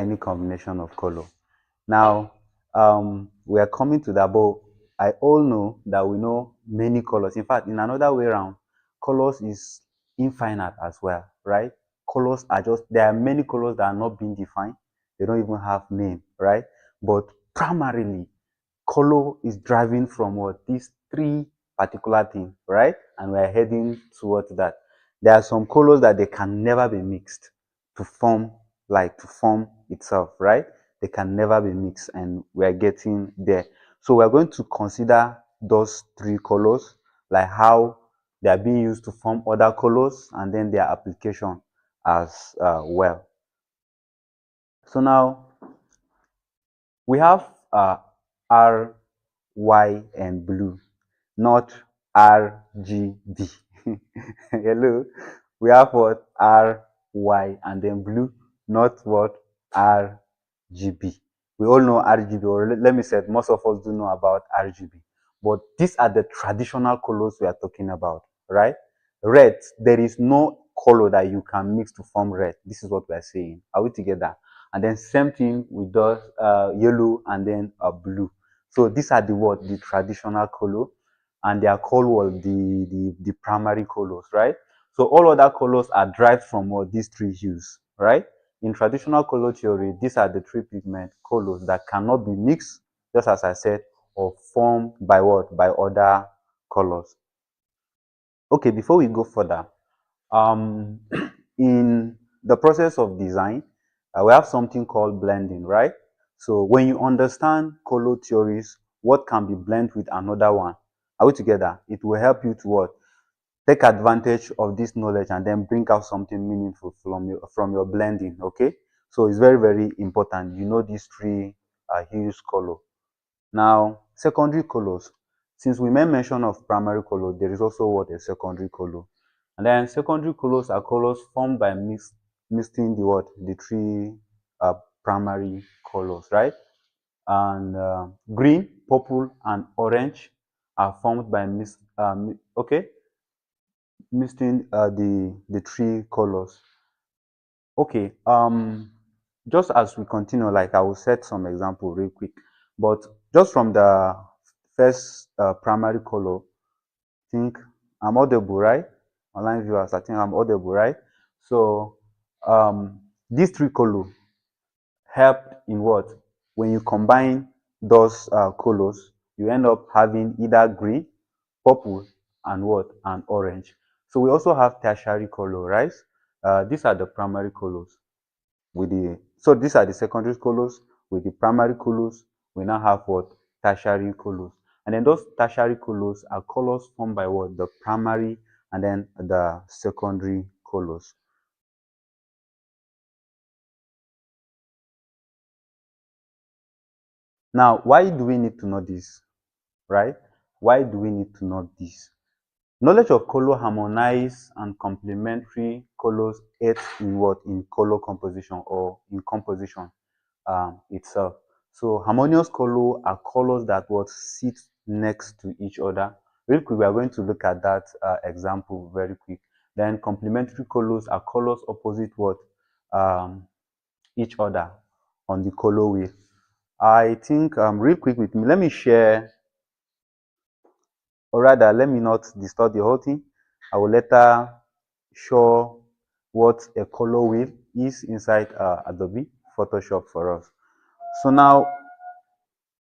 any combination of color. Now, we are coming to that, but I all know that we know many colors. In fact, in another way around, colors is infinite as well, right? Colors are just, there are many colors that are not being defined. They don't even have name, right? But primarily, color is driving from what? These three particular things, right? And we're heading towards that. There are some colors that they can never be mixed to form, like to form itself, right? They can never be mixed, and we're getting there. So we're going to consider those three colors, like how they are being used to form other colors, and then their application as well. So now we have R, Y, and blue, not RGB. Hello, we have what? R, Y, and then blue, not what? RGB. We all know RGB, or let me say it, most of us do know about RGB. But these are the traditional colors we are talking about, right? Red, there is no color that you can mix to form red. This is what we are saying. Are we together? And then same thing with those yellow and then blue. So these are the traditional color, and they are called what? The primary colors, right? So all other colors are derived from what? These three hues, right? In traditional color theory, these are the three pigment colors that cannot be mixed, just as I said, or formed by what? By other colors. Okay, before we go further, um, in the process of design, we have something called blending, right? So when you understand color theories, what can be blended with another one, are we together? It will help you to what? Take advantage of this knowledge and then bring out something meaningful from your blending, okay? So it's very, very important. You know these three hues color. Now, secondary colors. Since we made mention of primary color, there is also what? A secondary color. And then secondary colors are colors formed by mixing the what? The three primary colors, right? And green, purple, and orange are formed by mixing the three colors. Okay, just as we continue, like I will set some example real quick, but just from the first primary color, I think I'm audible, right? Online viewers, I think I'm audible, right? So these three colors help in what? When you combine those colors, you end up having either green, purple, and what? And orange. So we also have tertiary color, right? These are the primary colors. So these are the secondary colors. With the primary colors, we now have what? Tertiary colors. And then those tertiary colors are colors formed by what? The primary and then the secondary colors. Now, why do we need to know this, right? Why do we need to know this? Knowledge of color harmonize and complementary colors aids in what? In color composition or in composition itself. So harmonious color are colors that what? Sit next to each other. Real quick, we are going to look at that example very quick. Then complementary colors are colors opposite what? Each other on the color wheel. I think real quick with me, let me share, or rather let me not distort the whole thing. I will later show what a color wheel is inside Adobe Photoshop for us. So now,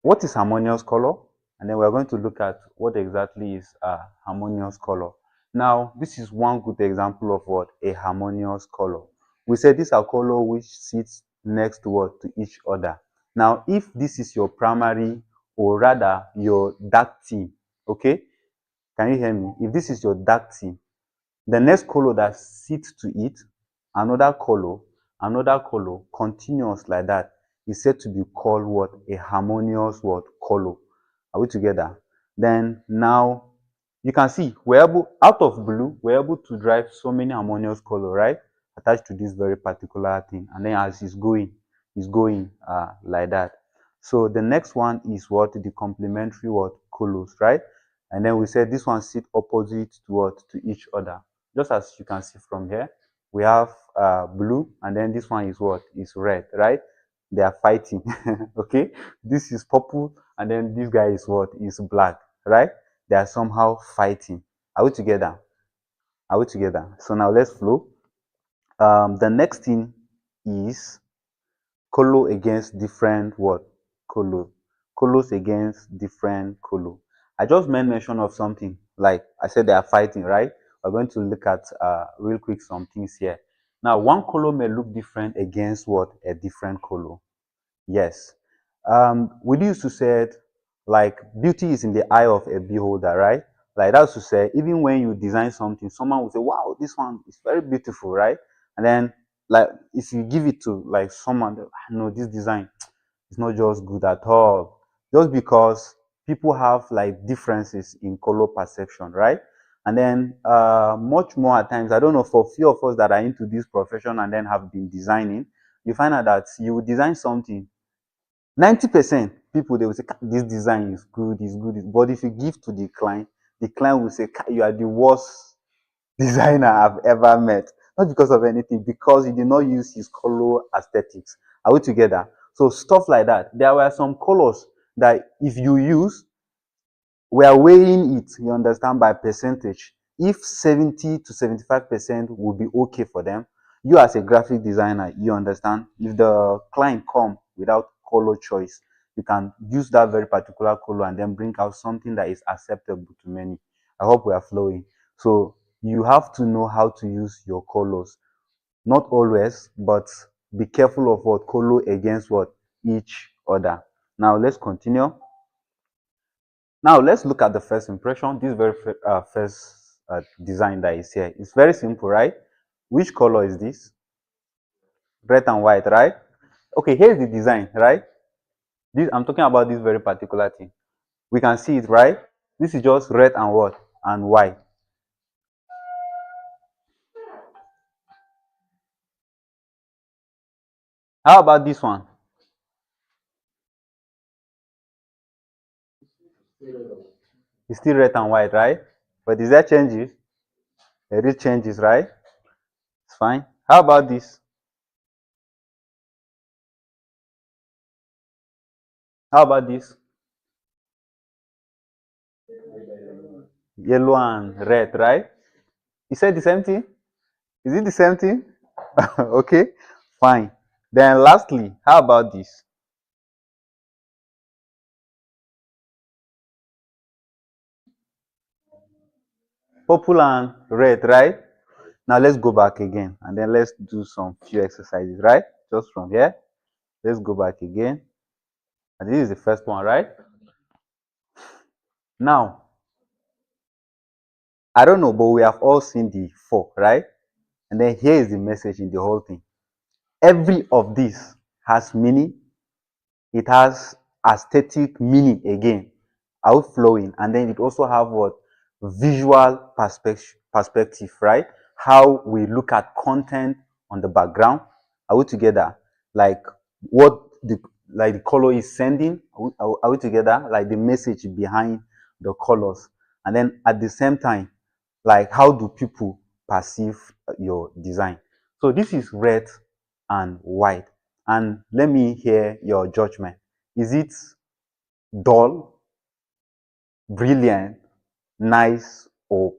what is harmonious color? And then we're going to look at what exactly is a harmonious color. Now, this is one good example of what? A harmonious color. We said these are color which sits next to what? To each other. Now, if this is your primary, or rather your dark theme, okay? Can you hear me? If this is your dark theme, the next color that sits to it, another color, continuous like that, is said to be called what? A harmonious what? Color. Are we together? Then now, you can see, out of blue, we're able to drive so many harmonious color, right? Attached to this very particular thing. And then as it's going like that. So the next one is what? The complementary what? Colors, right? And then we said this one sit opposite to what? To each other. Just as you can see from here, we have blue, and then this one is what? Is red, right? They are fighting. Okay, this is purple, and then this guy is what? Is black, right? They are somehow fighting. Are we together? Are we together? So now let's flow. The next thing is color against different what? Color. Colors against different color. I just made mention of something. Like I said, they are fighting, right? We're going to look at real quick some things here. Now, one color may look different against what? A different color. Yes. We used to say it, like beauty is in the eye of a beholder, right? Like that's to say, even when you design something, someone will say, "Wow, this one is very beautiful," right? And then, like, if you give it to like someone, no, this design is not just good at all, just because people have like differences in color perception, right? And then, much more at times, I don't know, for few of us that are into this profession and then have been designing, you find out that you will design something. 90% people, they will say, this design is good, is good. But if you give to the client will say, you are the worst designer I've ever met. Not because of anything, because he did not use his color aesthetics. Are we together? So stuff like that. There were some colors that if you use, we are weighing it, you understand, by percentage. If 70 to 75% will be okay for them, you as a graphic designer, you understand, if the client come without color choice, you can use that very particular color and then bring out something that is acceptable to many. I hope we are flowing. So you have to know how to use your colors. Not always, but be careful of what color against what each other. Now let's continue. Now let's look at the first impression. This very first design that is here. It's very simple, right? Which color is this? Red and white, right? Okay, here's the design, right? This, I'm talking about this very particular thing. We can see it, right? This is just red and what? And white. How about this one? It's still red and white, right? But is there changes? There is changes, right? It's fine. How about this? How about this? Yellow and red, right? You said the same thing? Is it the same thing? Okay, fine. Then lastly, how about this? Purple and red, right? Now let's go back again and then let's do some few exercises, right? Just from here. Let's go back again. And this is the first one, right? Now, I don't know, but we have all seen the four, right? And then here is the message in the whole thing. Every of these has meaning. It has aesthetic meaning again, outflowing, and then it also have what? Visual perspective, right? How we look at content on the background. Are we together? Like what the the color is sending. Are we together? Like the message behind the colors, and then at the same time, like how do people perceive your design? So this is red and white, and let me hear your judgment. Is it dull, brilliant, nice, or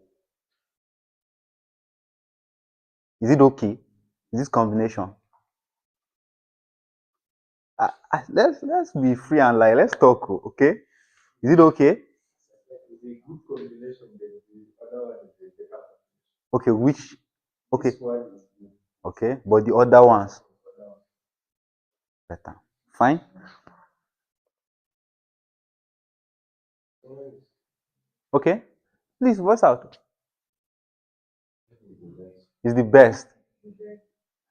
is it okay? Is this combination? Let's be free and like let's talk. Okay? Is it okay? Okay, which? Okay, okay, but the other ones better. Fine. Okay, please voice out. Is the best.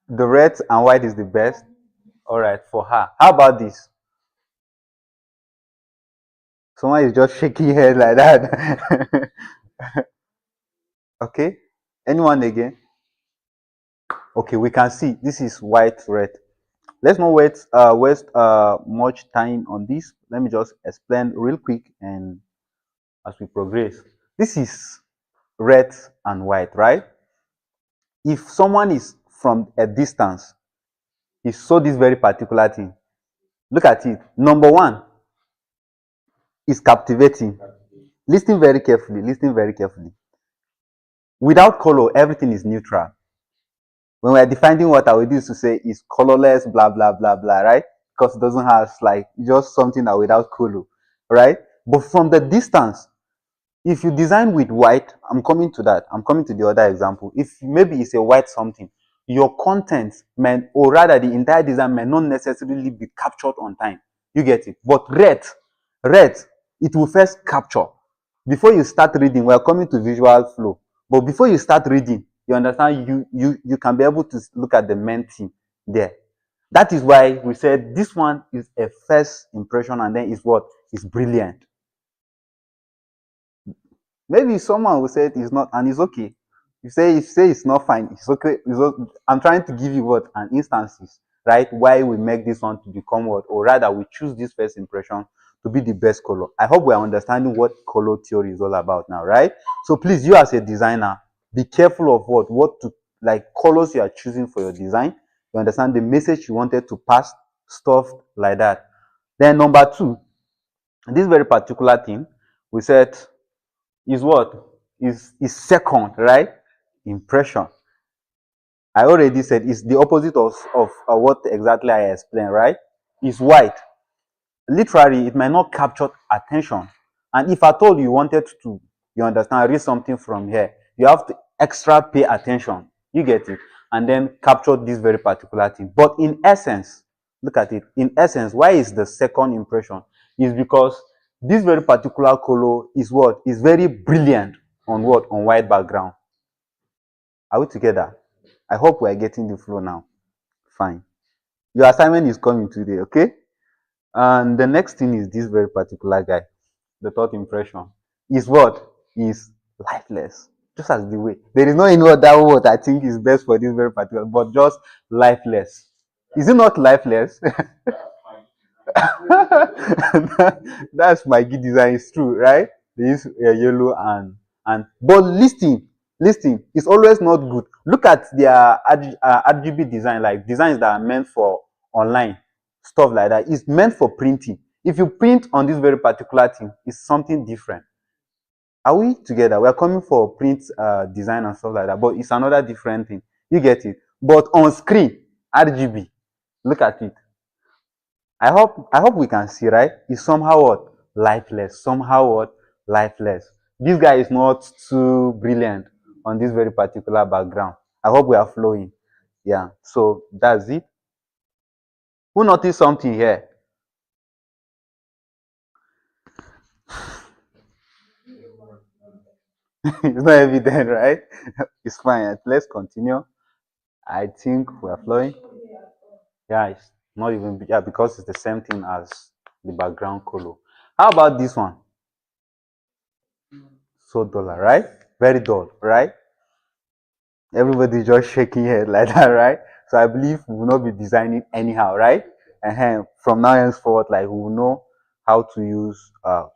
The red and white is the best. All right, for her. How about this? Someone is just shaking head like that. Okay. Anyone again? Okay, we can see this is white, red. Let's not waste much time on this. Let me just explain real quick and as we progress. This is red and white, right? If someone is from a distance, he saw this very particular thing. Look at it. Number one is captivating. Listen very carefully. Listen very carefully. Without color, everything is neutral. When we're defining what I would use to say is colorless, blah, blah, blah, blah, right? Because it doesn't have like just something that without color, right? But from the distance, if you design with white, I'm coming to that. I'm coming to the other example. If maybe it's a white something, your content may, or rather the entire design may not necessarily be captured on time. You get it? But red, it will first capture. Before you start reading, we're coming to visual flow. But before you start reading, you understand, you can be able to look at the main theme there. That is why we said this one is a first impression and then is what is brilliant. Maybe someone will say it's not, and it's okay. You say it's not fine. It's okay. I'm trying to give you what an instances, right? Why we make this one to become what, or rather, we choose this first impression to be the best color. I hope we are understanding what color theory is all about now, right? So please, you as a designer, be careful of what to like colors you are choosing for your design. You understand the message you wanted to pass, stuff like that. Then number two, this very particular thing, we said is what is second, right? Impression. I already said it's the opposite of what exactly I explained, right? Is white. Literally, it might not capture attention. And if at all you wanted to, you understand, read something from here, you have to extra pay attention. You get it? And then capture this very particular thing. But in essence, look at it. In essence, why is the second impression? Is because this very particular color is what? Is very brilliant on what? On white background. Are we together? I hope we are getting the flow now. Fine. Your assignment is coming today, okay? And the next thing is this very particular guy. The third impression is what? Is lifeless. Just as the way. There is no any other word I think is best for this very particular, but just lifeless. Is it not lifeless? That's my key design. It's true, right? They use yellow and but listing is always not good. Look at their RGB design, like designs that are meant for online stuff like that. It's meant for printing. If you print on this very particular thing, it's something different. Are we together? We are coming for print design and stuff like that, but it's another different thing. You get it? But on screen, RGB, look at it. I hope we can see, right? It's somehow what? Lifeless. Somehow what? Lifeless. This guy is not too brilliant on this very particular background. I hope we are flowing. Yeah. So that's it. Who noticed something here? It's not evident, right? It's fine. Let's continue. I think we are flowing. Yeah, it's not even, yeah, because it's the same thing as the background color. How about this one? So dull, right? Very dull, right? Everybody just shaking head like that, right? So I believe we will not be designing anyhow, right? And from now henceforth, like we will know how to use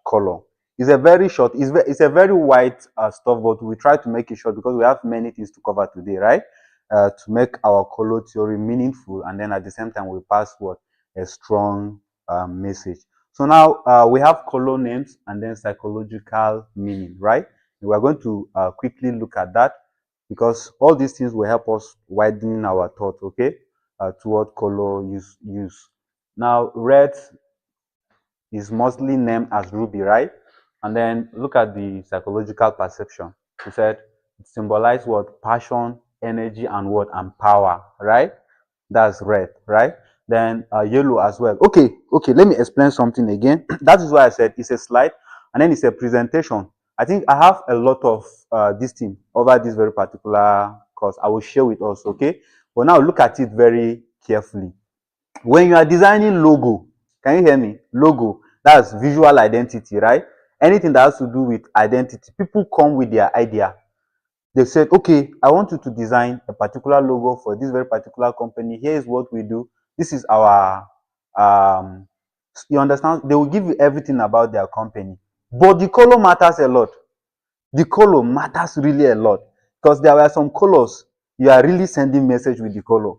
color. It's a very short, it's a very wide stuff, but we try to make it short because we have many things to cover today, right? To make our color theory meaningful, and then at the same time we pass what a strong message. So now we have color names and then psychological meaning, right? We are going to quickly look at that because all these things will help us widen our thought, okay, toward color use. Now, red is mostly named as ruby, right? And then look at the psychological perception. We said it symbolizes what? Passion, energy, and what? And power, right? That's red, right? Then yellow as well. Okay, let me explain something again. That is why I said it's a slide and then it's a presentation. I think I have a lot of this thing over this very particular course. I will share with us, okay? But now look at it very carefully. When you are designing logo, can you hear me? Logo, that's visual identity, right? Anything that has to do with identity, people come with their idea. They said, okay, I want you to design a particular logo for this very particular company. Here is what we do. This is our, you understand? They will give you everything about their company. But the color matters a lot. The color matters really a lot because there were some colors you are really sending message with the color.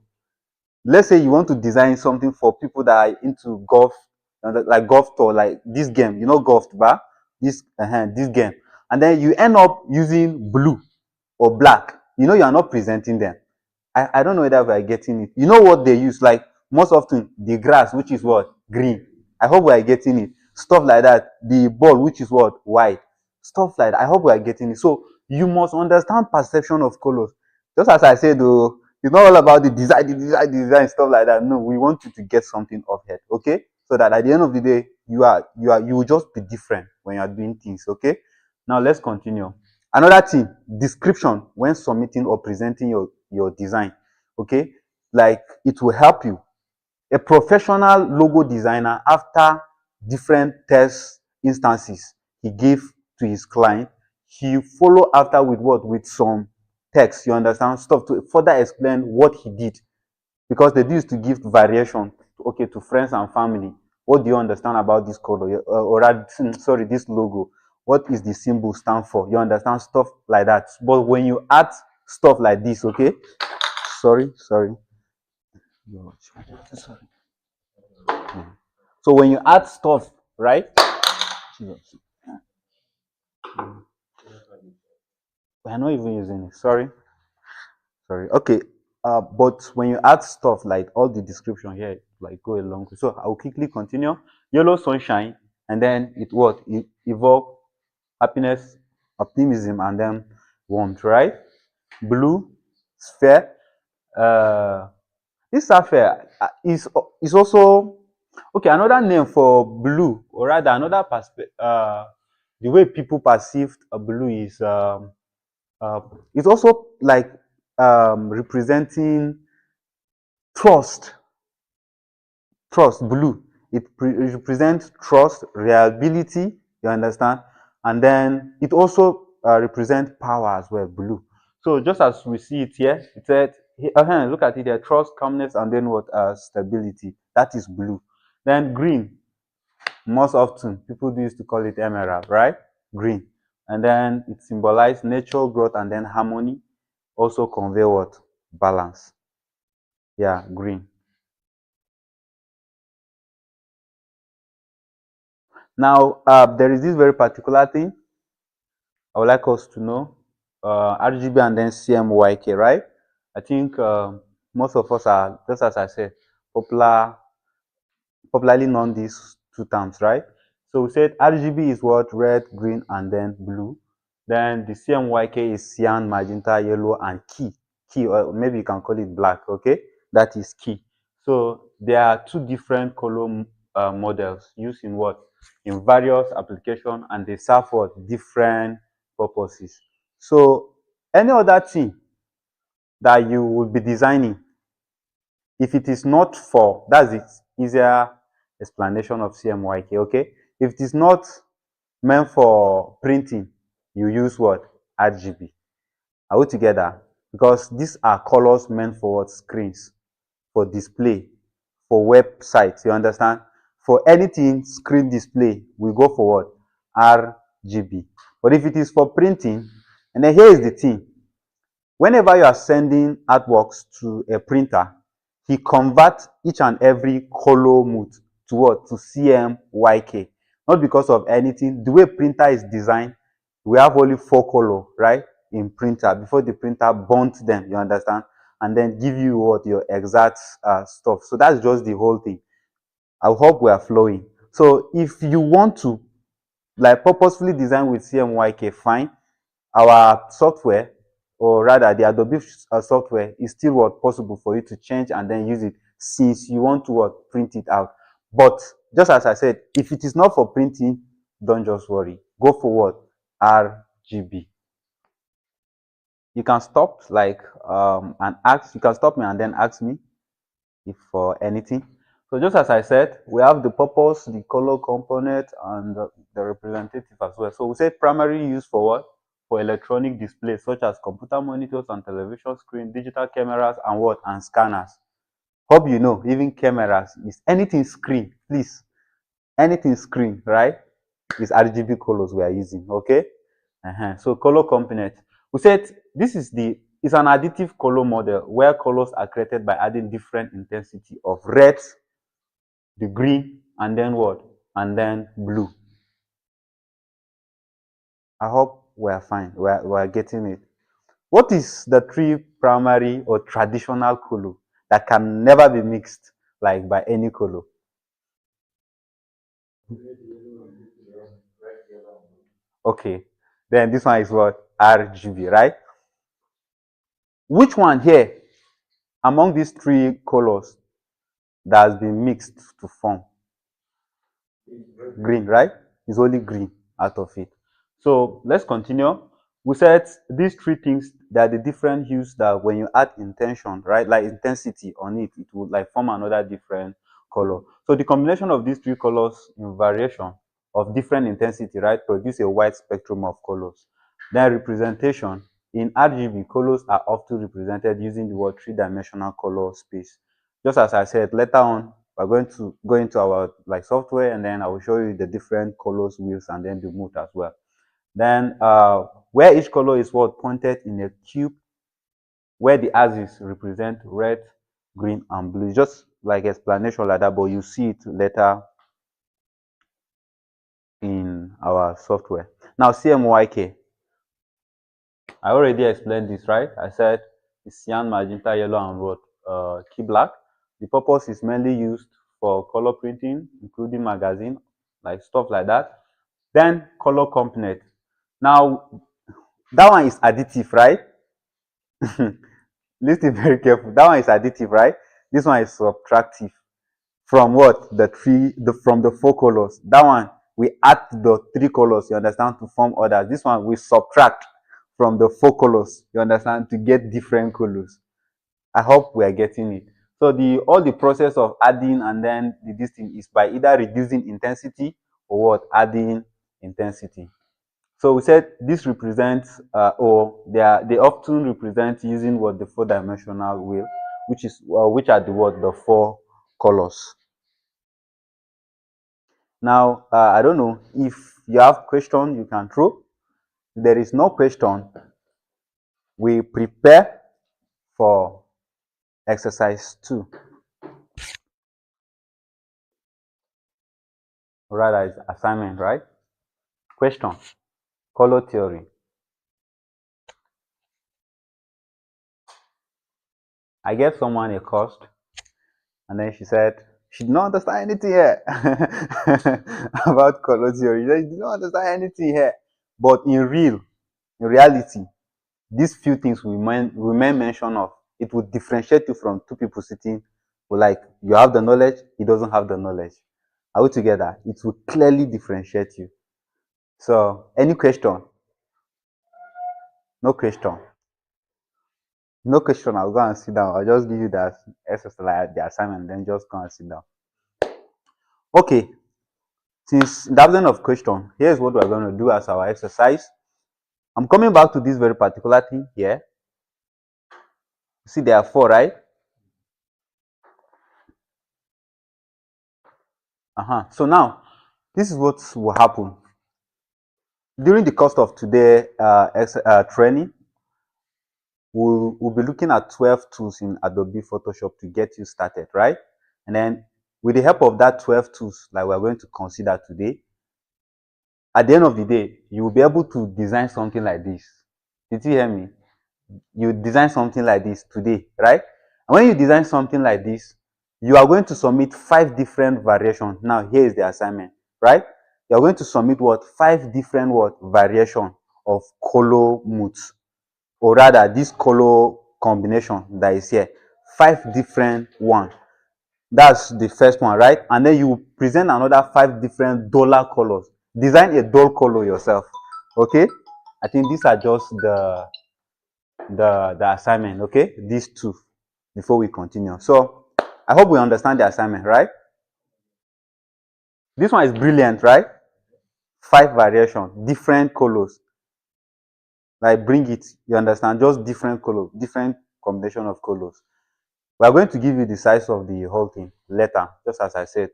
let's say you want to design something for people that are into golf, like golf tour, like this game, golf, bar, this game, and then you end up using blue or black, you are not presenting them. I don't know whether we are getting it. You know what they use? Like most often the grass, which is what? Green. I hope we are getting it. Stuff like that. The ball, which is what? White. Stuff like that. I hope we are getting it. So you must understand perception of colors. Just as I said, though, it's not all about the design, stuff like that. No, we want you to get something off head, okay? So that at the end of the day, you will just be different when you are doing things, okay? Now let's continue. Another thing, description when submitting or presenting your design, okay? Like it will help you. A professional logo designer, after different test instances he gave to his client, he follow after with what? With some text, you understand, stuff to further explain what he did, because they used to give variation, okay, to friends and family. What do you understand about this color, or rather, sorry, this logo? What is the symbol stand for? You understand, stuff like that. But when you add stuff like this, okay, sorry, sorry. So when you add stuff, right? Jesus. We're not even using it. Sorry. Okay. But when you add stuff like all the description here, like go along. So I'll quickly continue. Yellow sunshine, and then it what? It evoke happiness, optimism, and then warmth, right? Blue, sphere. Uh, this sapphire is also okay. Another name for blue, or rather another perspective. The way people perceived a blue is uh, it's also like representing trust. Blue. It represents trust, reliability. You understand, and then it also represents power as well. Blue. So just as we see it here, it said, look at it here: trust, calmness, and then what? Stability. That is blue. Then green. Most often, people used to call it emerald, right? Green. And then it symbolizes natural growth and then harmony. Also convey what? Balance. Yeah, green. Now, there is this very particular thing I would like us to know. RGB and then CMYK, right? I think most of us are, just as I said, popularly known these two terms, right? So we said RGB is what? Red, green, and then blue. Then the CMYK is cyan, magenta, yellow, and key. Key, or maybe you can call it black, okay? That is key. So there are two different color models used in what? In various applications, and they serve for different purposes. So any other thing that you will be designing, if it is not for, that's it, easier explanation of CMYK, okay? If it is not meant for printing, you use what? RGB. Are we together? Because these are colors meant for what? Screens, for display, for websites, you understand? For anything screen display, we go for what? RGB. But if it is for printing, and then here is the thing, whenever you are sending artworks to a printer, he converts each and every color mode to what? To CMYK. Not because of anything. The way printer is designed, we have only 4 color, right? In printer, before the printer burnt them, you understand? And then give you what? Your exact stuff. So that's just the whole thing. I hope we are flowing. So if you want to like purposefully design with CMYK, fine. Our software, or rather the Adobe software, is still what? Possible for you to change and then use it, since you want to what? Print it out. But just as I said, if it is not for printing, don't just worry. Go for what? RGB. You can stop like and ask. You can stop me and then ask me if for anything. So just as I said, we have the purpose, the color component, and the representative as well. So we said primary use for what? For electronic displays such as computer monitors and television screen, digital cameras, and what? And scanners. Hope you know, even cameras is anything screen, please. Anything screen, right? Is RGB colors we are using, okay? So color component. We said this is the It's an additive color model where colors are created by adding different intensity of red, the green, and then what? And then blue. I hope we're fine. We're getting it. What is the three primary or traditional color that can never be mixed like by any color? Okay. Then this one is what? RGB, right? Which one here among these three colors that has been mixed to form green, right? It's only green out of it. So let's continue. We said these three things, they are the different hues that when you add intention, right, like intensity on it, it will like form another different color. So the combination of these three colors in variation of different intensity, right, produce a wide spectrum of colors. Then representation in RGB, colors are often represented using the word three-dimensional color space. Just as I said, later on we're going to go into our like software, and then I will show you the different colors, wheels, and then the mood as well. Then where each color is what pointed in a cube, where the axis represent red, green, and blue. Just like explanation like that, but you see it later in our software. Now CMYK, I already explained this, right? I said it's cyan, magenta, yellow, and what? Key black. The purpose is mainly used for color printing, including magazine, like stuff like that. Then color component. Now that one is additive, right? Listen very careful. That one is additive, right? This one is subtractive. From what? From the four colors. That one we add the three colors, you understand, to form others. This one we subtract from the four colors, you understand, to get different colors. I hope we are getting it. So the all the process of adding and then this thing is by either reducing intensity or what? Adding intensity. So we said this represents or they often represent using what? The four-dimensional wheel, which are the what? The four colors. Now I don't know if you have question you can throw. If there is no question, we prepare for exercise 2. Rather, it's assignment, right? Question. Color theory. I gave someone a cost, and then she said she did not understand anything here about color theory. She did not understand anything here. But in reality, these few things we may mention of, it would differentiate you from two people sitting, like you have the knowledge, he doesn't have the knowledge. Are we together? It will clearly differentiate you. So, any question? No question. No question. I'll go and sit down. I'll just give you that exercise, like the assignment, then just go and sit down. Okay. Since in the absence of question, here's what we're going to do as our exercise. I'm coming back to this very particular thing here. See, there are 4, right? So now, this is what will happen. During the course of today training, we'll be looking at 12 tools in Adobe Photoshop to get you started, right? And then with the help of that 12 tools, like we're going to consider today, at the end of the day, you will be able to design something like this. Did you hear me? You design something like this today, right? And when you design something like this, you are going to submit 5 different variations. Now, here is the assignment, right? You are going to submit what? 5 different what? Variation of color moods. Or rather, this color combination that is here. 5 different ones. That's the first one, right? And then you present another 5 different dollar colors. Design a dull color yourself. Okay? I think these are just the assignment, okay? These 2 before we continue. So I hope we understand the assignment, right? This one is brilliant, right? 5 variations, different colors. Like bring it, you understand? Just different colors, different combination of colors. We are going to give you the size of the whole thing later, just as I said.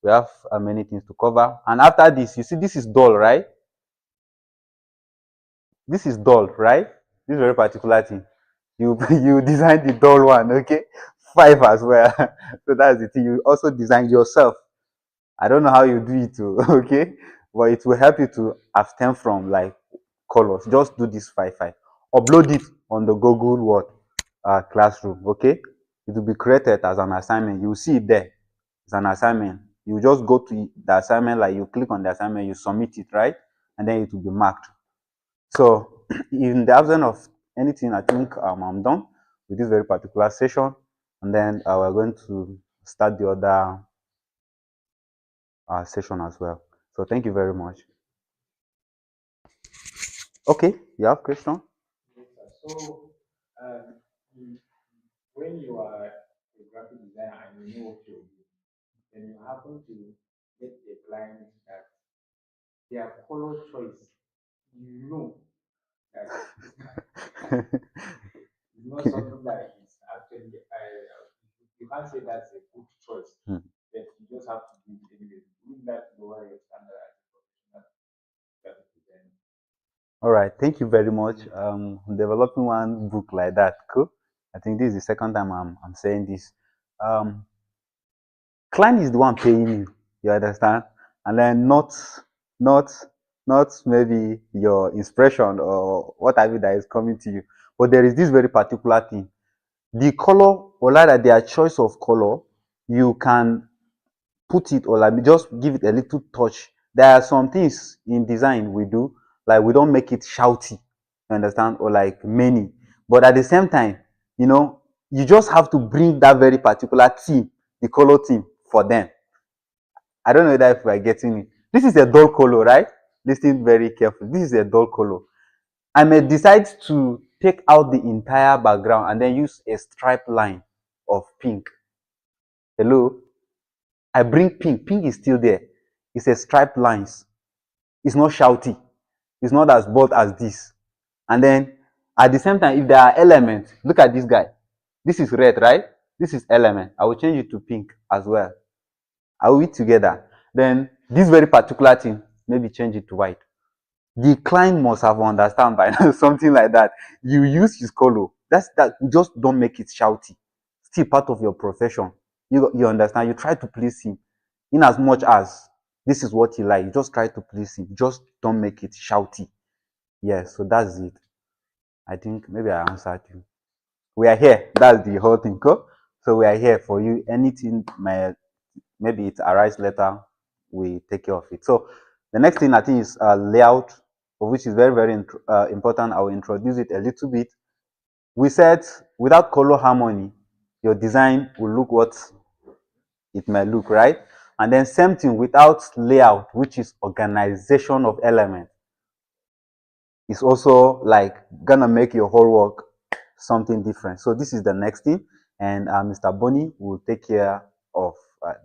We have many things to cover. And after this, you see this is dull, right? This is dull, right? This very particular thing. You you design the dull one, okay? 5 as well. So that's the thing. You also design yourself. I don't know how you do it too, okay? But it will help you to abstain from like colors. Just do this 5 5. Upload it on the Google what classroom, okay? It will be created as an assignment. You will see it there. It's an assignment. You just go to the assignment, like you click on the assignment, you submit it, right? And then it will be marked. So in the absence of anything, I think I'm done with this very particular session. And then we're going to start the other session as well. So thank you very much. Okay, you have question? Yes, sir. So, um, mm, when you are a graphic designer and you know what you're doing, then you happen to get a client that their color choice, you know that it's not, it's not something that is actually, you can't say that's a good choice, Hmm. but you just have to do it anyway. Doing that lower your standard as a professional graphic designer. All right, thank you very much. Developing one book like that, cool. I think this is the second time I'm saying this. Um, Client is the one paying you. You understand? And then not not maybe your inspiration or what have you that is coming to you. But there is this very particular thing. The color, or rather their choice of color, you can put it or like just give it a little touch. There are some things in design we do, like we don't make it shouty, you understand, or like many. But at the same time, you know, you just have to bring that very particular theme, the color theme for them. I don't know that if we are getting it. This is a dull color, right? Listen very carefully. This is a dull color. I may decide to take out the entire background and then use a stripe line of pink. Hello? I bring pink. Pink is still there. It's a striped lines. It's not shouty. It's not as bold as this. And then at the same time, if there are elements, look at this guy. This is red, right? This is element. I will change it to pink as well. I will it together. Then this very particular thing, maybe change it to white. The client must have understand by now something like that. You use his color. That's that. Just don't make it shouty. Still part of your profession. You understand. You try to please him, in as much as this is what he like. You just try to please him. Just don't make it shouty. Yes. So that's it. I think maybe I answered you. We are here. That's the whole thing. Cool? So we are here for you. Anything may maybe it arrives later, we take care of it. So the next thing I think is layout, which is very, very important. I will introduce it a little bit. We said without color harmony, your design will look what it may look, right? And then same thing without layout, which is organization of elements, is also like gonna make your whole work something different. So this is the next thing, and Mr. Bonnie will take care of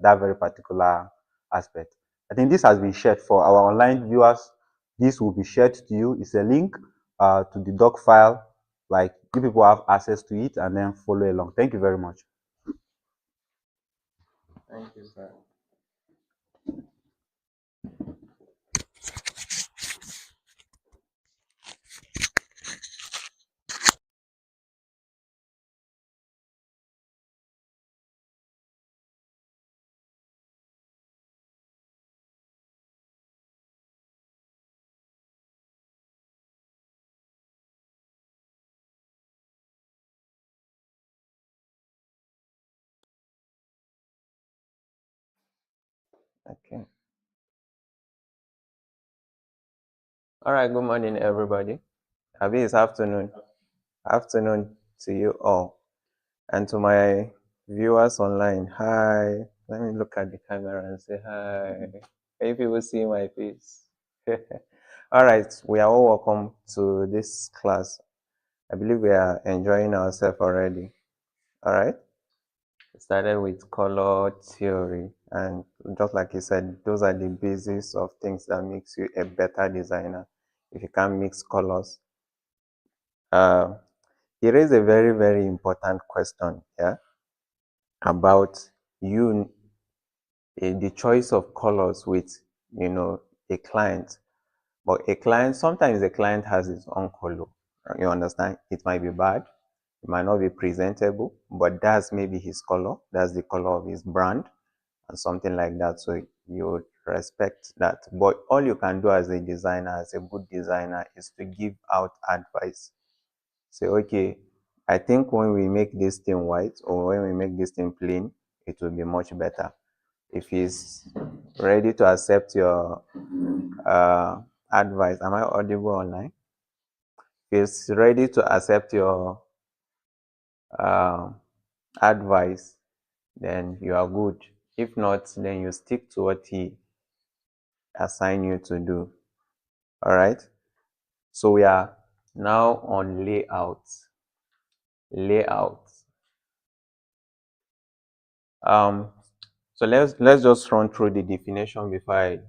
that very particular aspect. I think this has been shared for our online viewers. This will be shared to you. It's a link to the doc file. Like you people have access to it and then follow along. Thank you very much. Thank you, sir. Okay. All right. Good morning, everybody. Abi, it's afternoon. Afternoon to you all. And to my viewers online, hi. Let me look at the camera and say hi. Can you people see my face? All right. We are all welcome to this class. I believe we are enjoying ourselves already. All right. We started with color theory, and just like you said, those are the basis of things that makes you a better designer. If you can't mix colors, uh, it is a very, very important question, yeah, about you, the choice of colors with, a client. But a client, sometimes a client has his own color. You understand? It might be bad, It might not be presentable, but that's maybe his color. That's the color of his brand and something like that. So you would respect that. But all you can do as a designer, as a good designer, is to give out advice. Say, okay, I think when we make this thing white or when we make this thing plain, it will be much better. If he's ready to accept your advice, am I audible online? If he's ready to accept your uh, advice, then you are good. If not, then you stick to what he assigned you to do. All right. So we are now on layout. Layout. Um, so let's just run through the definition before I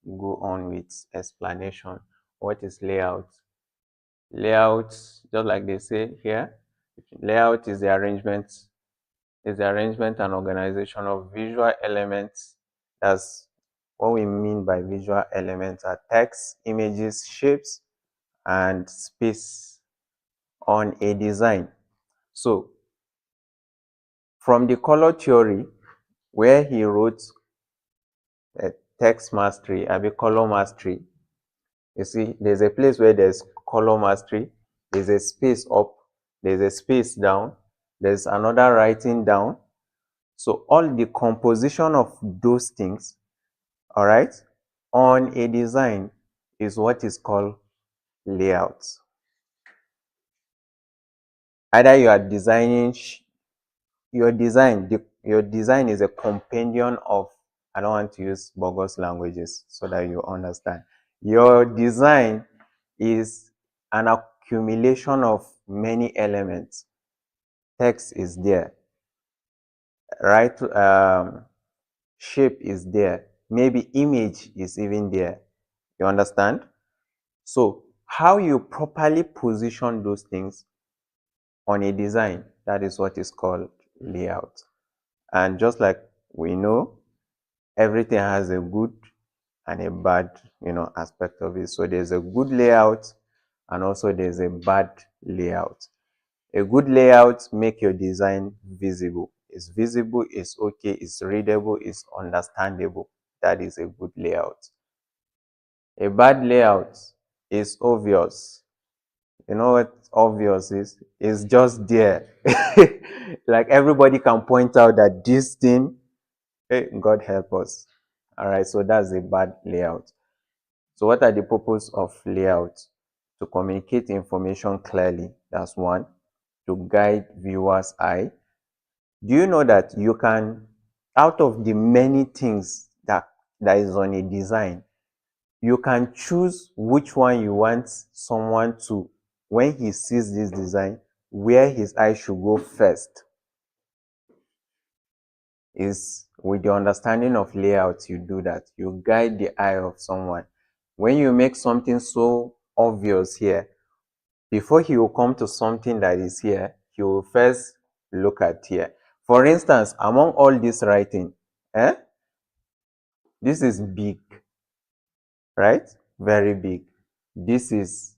go on with explanation. What is layout? Layout, just like they say here, layout is the arrangement and organization of visual elements. That's what we mean by visual elements are text, images, shapes, and space on a design. So from the color theory, where he wrote text mastery, I mean color mastery, you see, there's a place where there's color mastery, there's a space up, there's a space down, there's another writing down. So all the composition of those things, all right, on a design is what is called layout. Either you are designing your design is a compendium of, I don't want to use bogus languages so that you understand. Your design is an accumulation of many elements. Text is there, right? Shape is there. Maybe image is even there. You understand? So how you properly position those things on a design, that is what is called layout. And just like we know, everything has a good and a bad, aspect of it. So there's a good layout and also there's a bad layout. A good layout make your design visible. It's visible, it's okay, it's readable, it's understandable. That is a good layout. A bad layout is obvious. You know what obvious is? It's just there. Like everybody can point out that this thing, hey, God help us. All right, so that's a bad layout. So what are the purpose of layout? To communicate information clearly, that's one. To guide viewers' eye. Do you know that you can, out of the many things that is on a design, you can choose which one you want someone to, when he sees this design, where his eye should go first. Is with the understanding of layout, you do that. You guide the eye of someone. When you make something so obvious here, before he will come to something that is here, he will first look at here. For instance, among all this writing, this is big, right? Very big. This is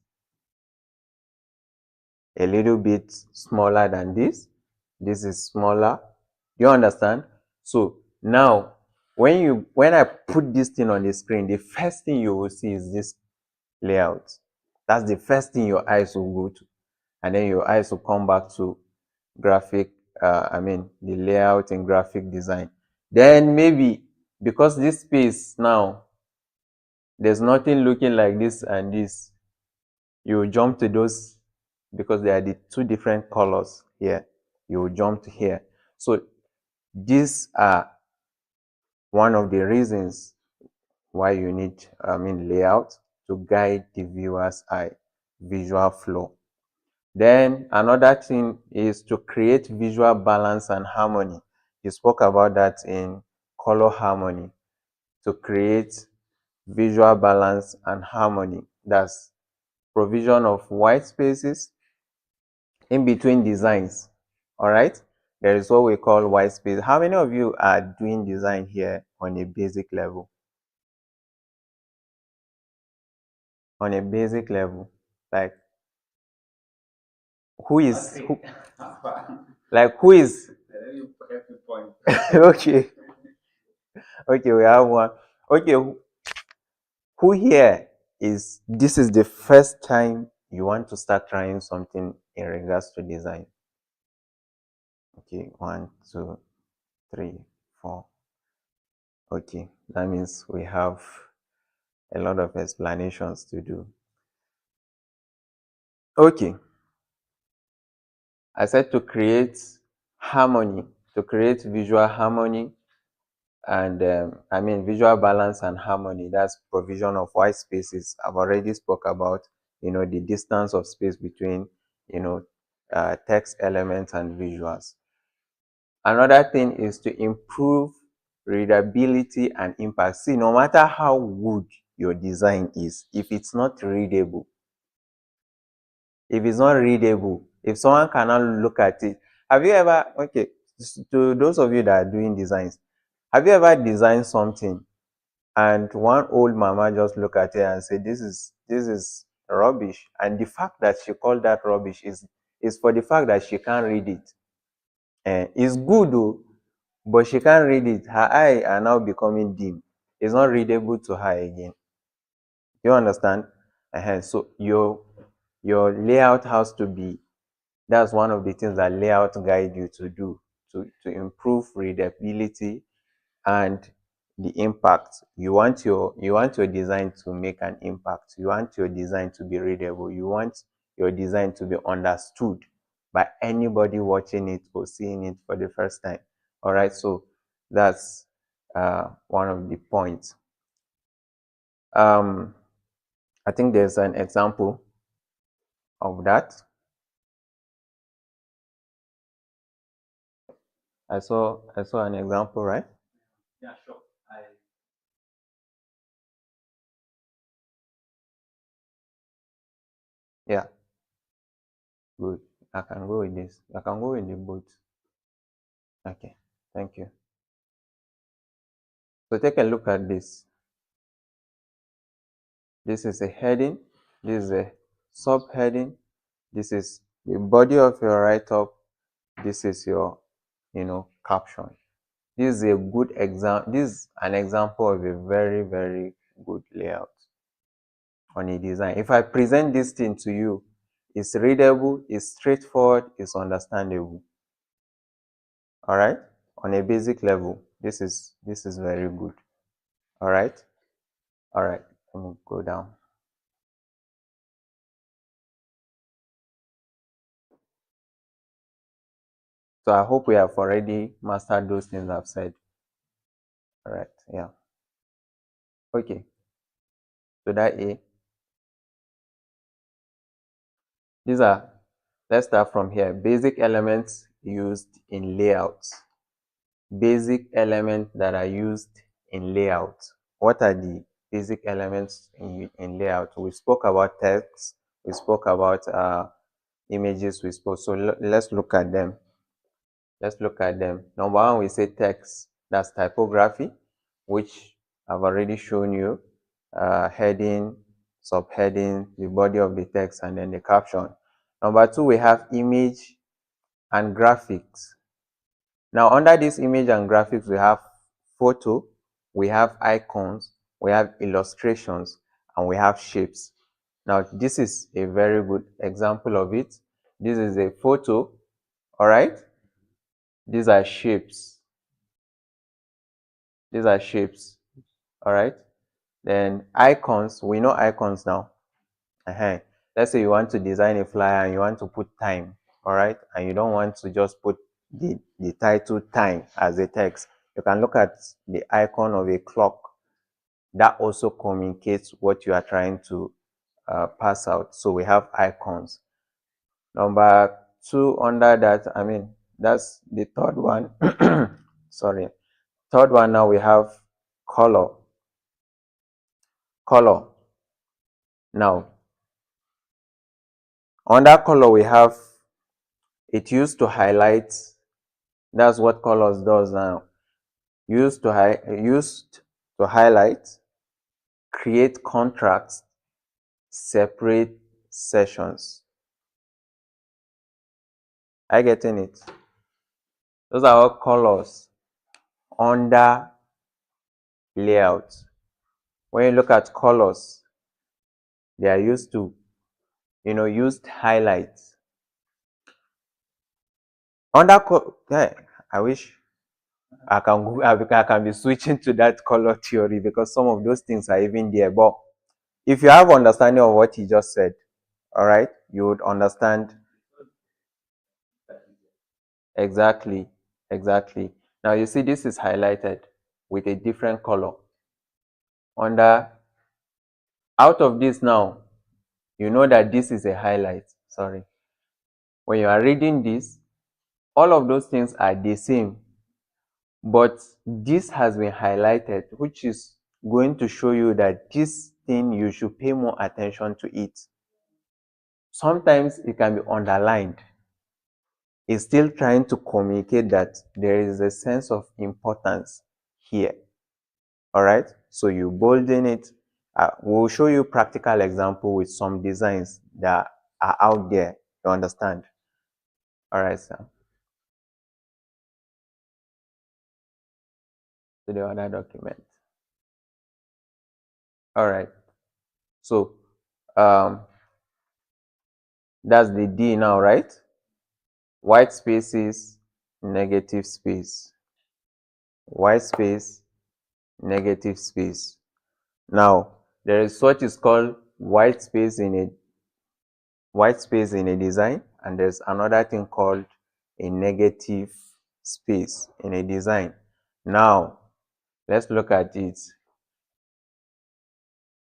a little bit smaller than this. This is smaller. You understand? So now, when I put this thing on the screen, the first thing you will see is this layout. That's the first thing your eyes will go to, and then your eyes will come back to graphic. The layout and graphic design. Then maybe because this space now, there's nothing looking like this and this, you jump to those because they are the two different colors here. You jump to here. So these are one of the reasons why you need layout to guide the viewer's eye, visual flow. Then another thing is to create visual balance and harmony. You spoke about that in color harmony. To create visual balance and harmony, that's provision of white spaces in between designs. All right, there is what we call white space. How many of you are doing design here on a basic level? On a basic level, like Who is who? Like who is? Okay, okay, we have one. Okay, who here is? This is the first time you want to start trying something in regards to design. Okay, 1, 2, 3, 4. Okay, that means we have a lot of explanations to do. Okay, I said to create harmony, to create visual harmony and visual balance and harmony. That's provision of white spaces. I've already spoke about, the distance of space between, text elements and visuals. Another thing is to improve readability and impact. See, no matter how good your design is, if it's not readable, if someone cannot look at it, have you ever, okay, to those of you that are doing designs, have you ever designed something and one old mama just look at it and say, this is rubbish, and the fact that she called that rubbish is for the fact that she can't read it. It's good though, but she can't read it. Her eye are now becoming dim. It's not readable to her again. You understand? So your layout has to be, that's one of the things that layout guide you to do, to improve readability and the impact. You want your design to make an impact. You want your design to be readable. You want your design to be understood by anybody watching it or seeing it for the first time. All right, so that's one of the points. I think there's an example of that. I saw an example, right? Yeah, sure. Yeah, good. I can go with this. I can go with the boot. Okay, thank you. So take a look at this. This is a heading. This is a subheading. This is the body of your write-up. This is your, caption. This is a good example. This is an example of a very, very good layout on a design. If I present this thing to you, it's readable, it's straightforward, it's understandable. All right, on a basic level, this is very good. All right, let me go down. So I hope we have already mastered those things I've said. All right, yeah. Okay, so that A. Let's start from here. Basic elements used in layouts. Basic elements that are used in layout. What are the basic elements in layout? We spoke about text, we spoke about images, so let's look at them. Number one, we say text. That's typography, which I've already shown you. Heading, subheading, the body of the text, and then the caption. Number two, we have image and graphics. Now, under this image and graphics, we have photo, we have icons, we have illustrations, and we have shapes. Now, this is a very good example of it. This is a photo, all right? These are shapes. All right? Then icons, we know icons now. Let's say you want to design a flyer and you want to put time, all right? And you don't want to just put the title time as a text. You can look at the icon of a clock. That also communicates what you are trying to pass out. So we have icons. Number two under that, that's the third one. Sorry. Third one, now we have color. Now, under color, we have, it used to highlight. That's what colors does now. Used to highlight, create contrast, separate sections. Are you getting it? Those are all colors under layout. When you look at colors, they are used to, used highlights. I wish I can be switching to that color theory because some of those things are even there. But if you have understanding of what he just said, all right, you would understand exactly, exactly. Now you see this is highlighted with a different color. Under out of this now, you know that this is a highlight. Sorry. When you are reading this, all of those things are the same, but this has been highlighted, which is going to show you that this thing you should pay more attention to it. Sometimes it can be underlined. It's still trying to communicate that there is a sense of importance here. All right, so you bolden it. We'll show you practical example with some designs that are out there. You understand? All right, sir. To the other document. All right. So that's the D now, right? White spaces, negative space. White space, negative space. Now, there is what is called white space in a design, and there's another thing called a negative space in a design. Now, let's look at it.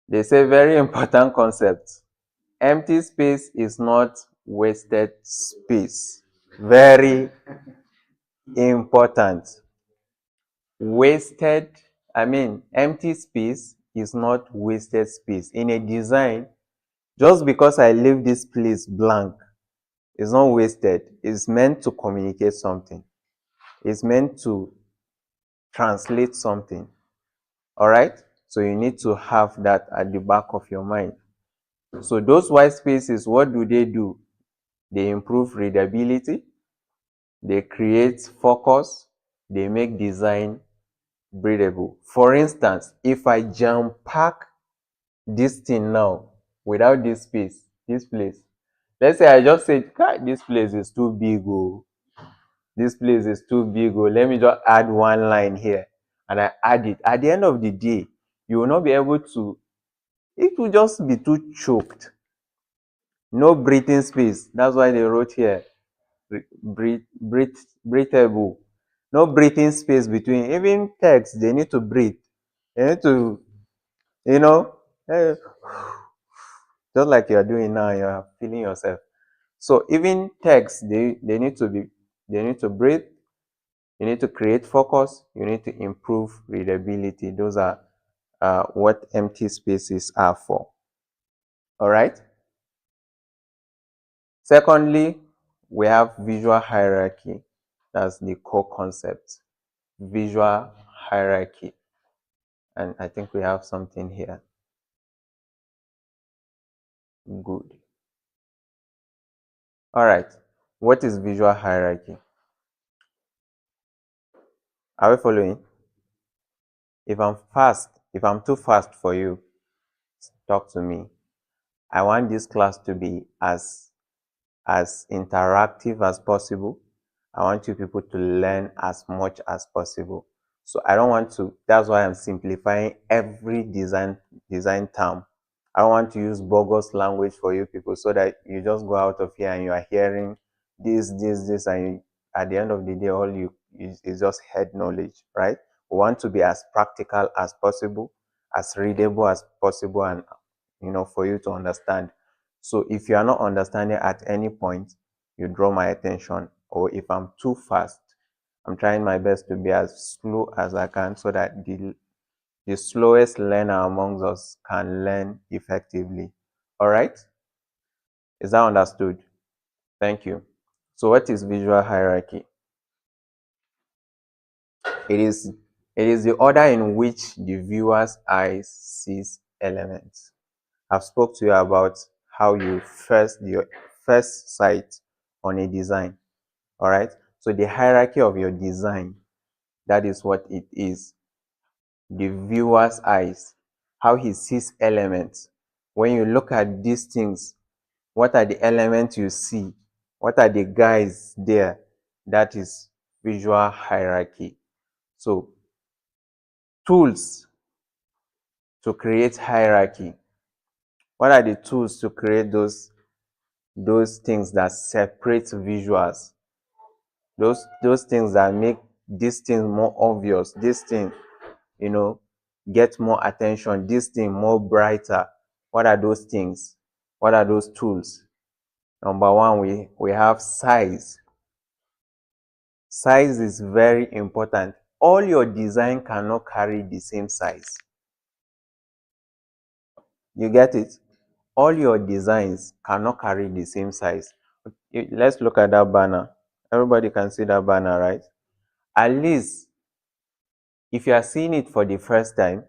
They say very important concept. Empty space is not wasted space. Very important. Empty space is not wasted space. In a design, just because I leave this place blank, it's not wasted. It's meant to communicate something. It's meant to translate something. All right? So you need to have that at the back of your mind. So those white spaces, what do? They improve readability, they create focus, they make design breathable. For instance, if I jam pack this thing now without this space, this place, let's say I just said, God, this place is too big, oh. This place is too big, oh. Let me just add one line here, and I add it. At the end of the day, you will not be able to, it will just be too choked. No breathing space. That's why they wrote here, breathable. No breathing space between. Even text, they need to breathe. They need to, you know, eh, just like you're doing now, you're feeling yourself. So even text, they need to breathe. You need to create focus. You need to improve readability. Those are what empty spaces are for. All right. Secondly, we have visual hierarchy. That's the core concept. Visual hierarchy. And I think we have something here. Good. All right. What is visual hierarchy? Are we following? If I'm too fast for you, talk to me. I want this class to be as interactive as possible. I want you people to learn as much as possible. So I don't want to, that's why I'm simplifying every design term. I don't want to use bogus language for you people so that you just go out of here and you are hearing this, and at the end of the day, all you is just head knowledge, right? We want to be as practical as possible, as readable as possible, and for you to understand. So if you are not understanding at any point, you draw my attention. Or if I'm too fast, I'm trying my best to be as slow as I can so that the slowest learner amongst us can learn effectively. All right? Is that understood? Thank you. So what is visual hierarchy? It is the order in which the viewer's eyes sees elements. I've spoke to you about how your first sight on a design. All right. So the hierarchy of your design, that is what it is. The viewer's eyes, how he sees elements. When you look at these things, what are the elements you see? What are the guys there? That is visual hierarchy. So tools to create hierarchy. What are the tools to create those things that separate visuals? Those things that make this thing more obvious, this thing, get more attention, this thing more brighter. What are those things? What are those tools? Number one, we have size. Size is very important. All your design cannot carry the same size. You get it? All your designs cannot carry the same size. Let's look at that banner. Everybody can see that banner, right? At least if you are seeing it for the first time,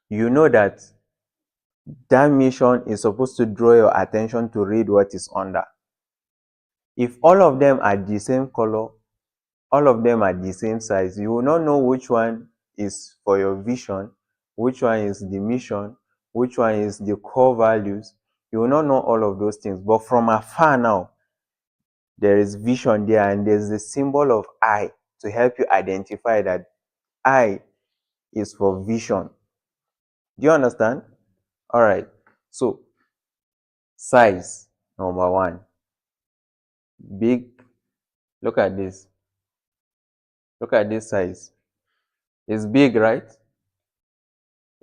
you know that that mission is supposed to draw your attention to read what is under. If all of them are the same color, all of them are the same size, you will not know which one is for your vision, which one is the mission, which one is the core values. You will not know all of those things. But from afar now, there is vision there, and there's the symbol of eye to help you identify that eye is for vision. Do you understand? All right. So, size, number one. Big. Look at this. Look at this size. It's big, right?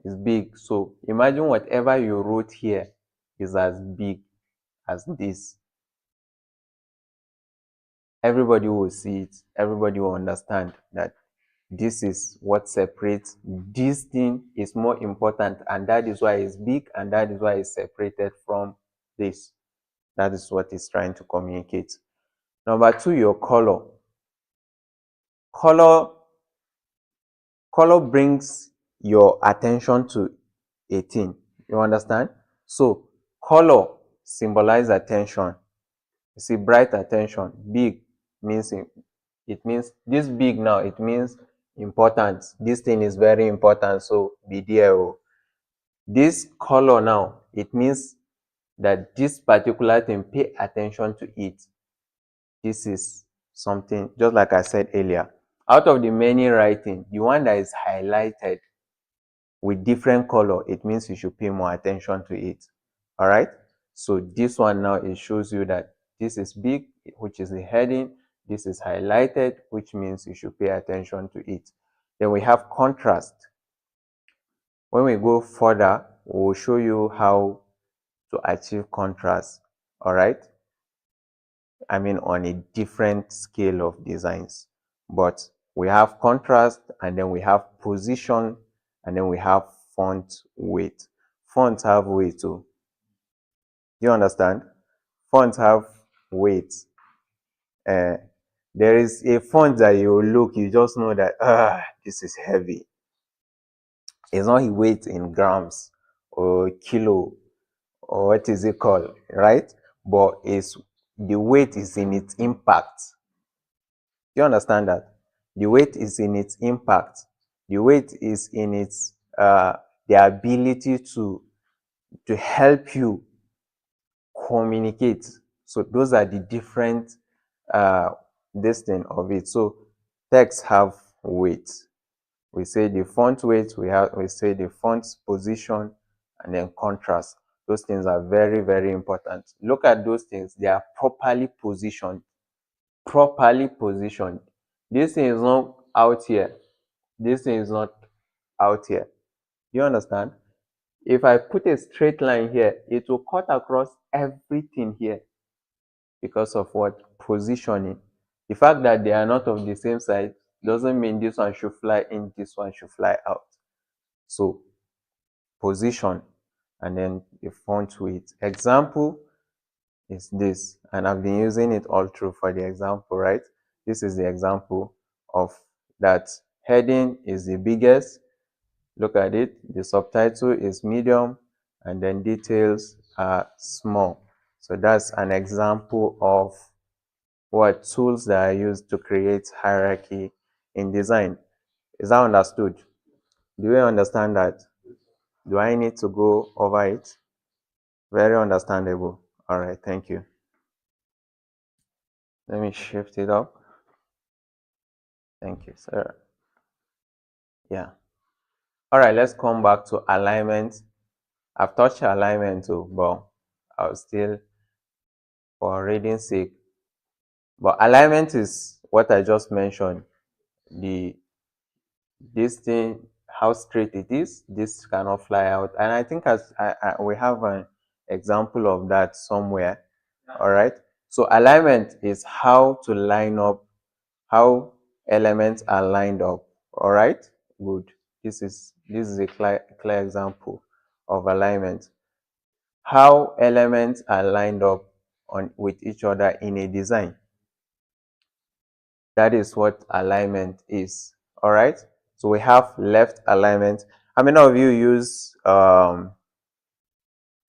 It's big. So imagine whatever you wrote here is as big as this. Everybody will see it. Everybody will understand that this is what separates. This thing is more important, and that is why it's big, and that is why it's separated from this. That is what it's trying to communicate. Number two, your color. Color color brings your attention to a thing. You understand? So color symbolize attention. You see, bright attention. Big means it means this big now, it means important. This thing is very important, so be there. This color now, it means that this particular thing, pay attention to it. This is something, just like I said earlier, out of the many writing, the one that is highlighted with different color, it means you should pay more attention to it. All right. So this one now, it shows you that this is big, which is the heading. This is highlighted, which means you should pay attention to it. Then we have contrast. When we go further, we'll show you how to achieve contrast. All right. I mean, on a different scale of designs. But we have contrast, and then we have position, and then we have font weight. Fonts have weight too. Do you understand? Fonts have weight. There is a font that you look, you just know that this is heavy. It's not weight in grams or kilo or what is it called, right? But it's the weight is in its impact. Do you understand that? The weight is in its impact. The weight is in its the ability to help you communicate. So those are the different distance of it. So text have weight. We say the font weight, we say the font's position, and then contrast. Those things are very, very important. Look at those things. They are properly positioned. Properly positioned. This thing is not out here. This thing is not out here. You understand? If I put a straight line here, it will cut across everything here because of what? Positioning. The fact that they are not of the same size doesn't mean this one should fly in, this one should fly out. So, position, and then the font weight. Example is this, and I've been using it all through for the example, right? This is the example of that. Heading is the biggest. Look at it. The subtitle is medium, and then details are small. So that's an example of what tools that are used to create hierarchy in design. Is that understood? Do you understand that? Do I need to go over it? Very understandable. All right, thank you. Let me shift it up. Thank you, sir. Yeah. All right, let's come back to alignment. I've touched alignment too, but I'll still, for reading's sake. But alignment is what I just mentioned. The this thing, how straight it is, this cannot fly out. And I think as we have an example of that somewhere. All right. So alignment is how to line up, how elements are lined up. All right. Good. This is a clear example of alignment. How elements are lined up on with each other in a design. That is what alignment is. All right. So we have left alignment. How many of you use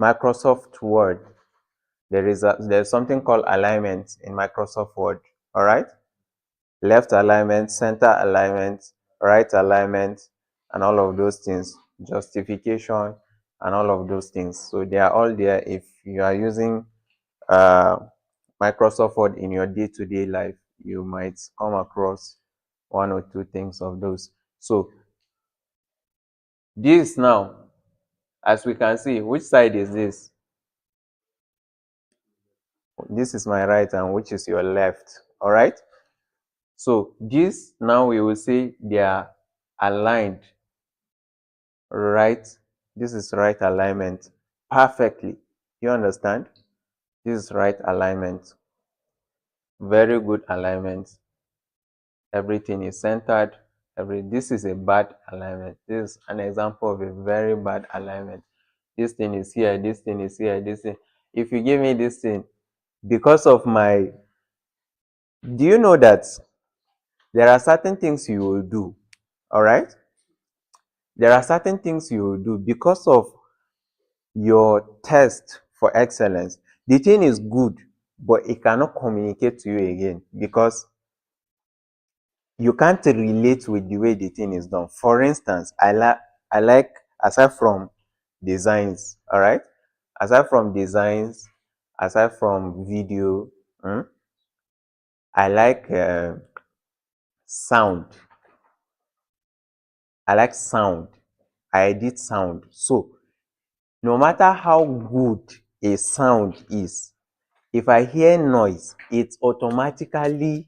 Microsoft Word? There's something called alignment in Microsoft Word. All right. Left alignment, center alignment, right alignment, and all of those things. Justification and all of those things. So they are all there if you are using uh, Microsoft Word in your day-to-day life. You might come across one or two things of those. So this now, as we can see, which side is this? This is my right and which is your left. All right. So this now we will say they are aligned, right? This is right alignment perfectly. You understand? This is right alignment. Very good alignment. Everything is centered. This is a bad alignment. This is an example of a very bad alignment. This thing is here, this thing is here, this thing. If you give me this thing, because of my, do you know that there are certain things you will do, all right? There are certain things you will do because of your test for excellence. The thing is good, but it cannot communicate to you again because you can't relate with the way the thing is done. For instance, I like, aside from designs, all right? Aside from designs, aside from video, I like sound. I like sound. I edit sound. So no matter how good a sound is, if I hear noise, it automatically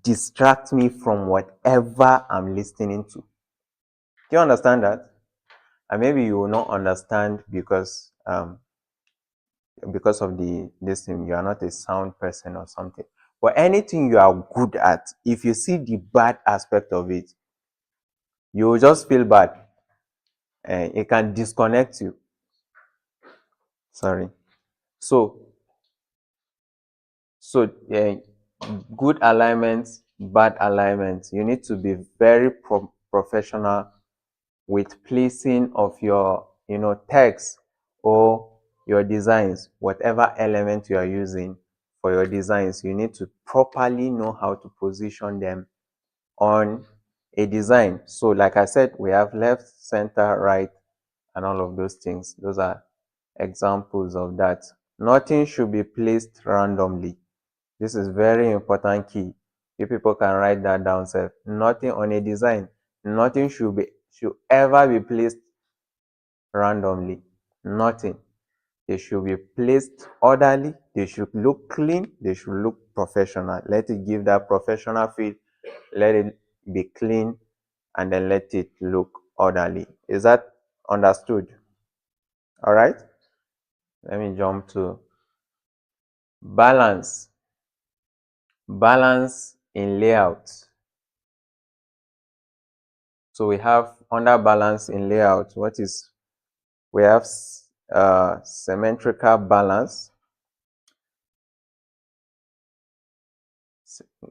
distracts me from whatever I'm listening to. Do you understand that? And maybe you will not understand because of this thing, you are not a sound person or something. But anything you are good at, if you see the bad aspect of it, you will just feel bad and it can disconnect you. Sorry. So good alignment, bad alignment, you need to be very professional with placing of your text or your designs. Whatever element you are using for your designs, you need to properly know how to position them on a design. So like I said, we have left, center, right, and all of those things. Those are examples of that. Nothing should be placed randomly. This is very important key. You people can write that down, sir. Nothing on a design, nothing should ever be placed randomly. Nothing. They should be placed orderly. They should look clean. They should look professional. Let it give that professional feel. Let it be clean, and then let it look orderly. Is that understood? All right. Let me jump to balance. Balance in layout. So we have under balance in layout, we have symmetrical balance.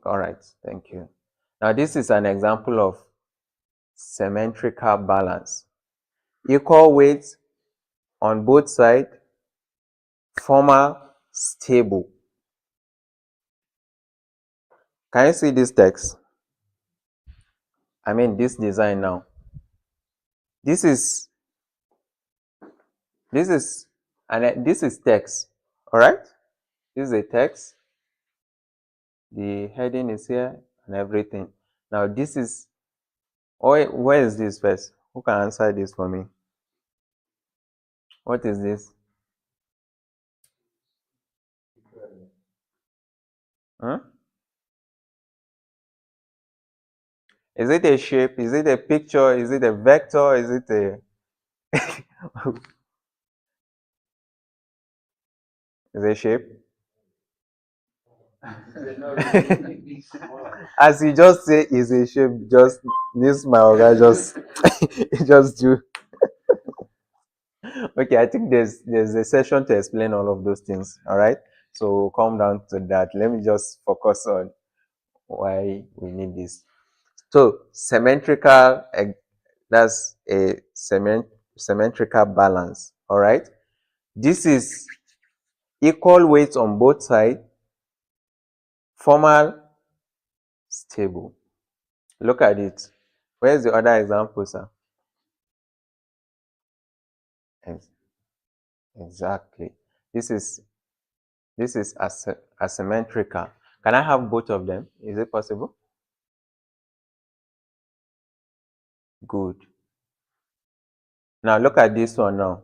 All right, thank you. Now this is an example of symmetrical balance. Equal weight on both sides, formal, stable. Can you see this text? I mean this design now. This is this is this is text. All right? This is a text. The heading is here and everything. Now this is, oh, where is this first? Who can answer this for me? What is this? Huh? Is it a shape? Is it a picture? Is it a vector? Is it a is it a shape? As you just say is a shape, just this my organ just just do. Okay, I think there's a session to explain all of those things. All right. So we'll come down to that. Let me just focus on why we need this. So symmetrical, that's a symmetrical balance. All right. This is equal weight on both sides, formal, stable. Look at it. Where's the other example, sir? Ex- Exactly. This is asymmetrical. Can I have both of them? Is it possible? Good. Now look at this one now.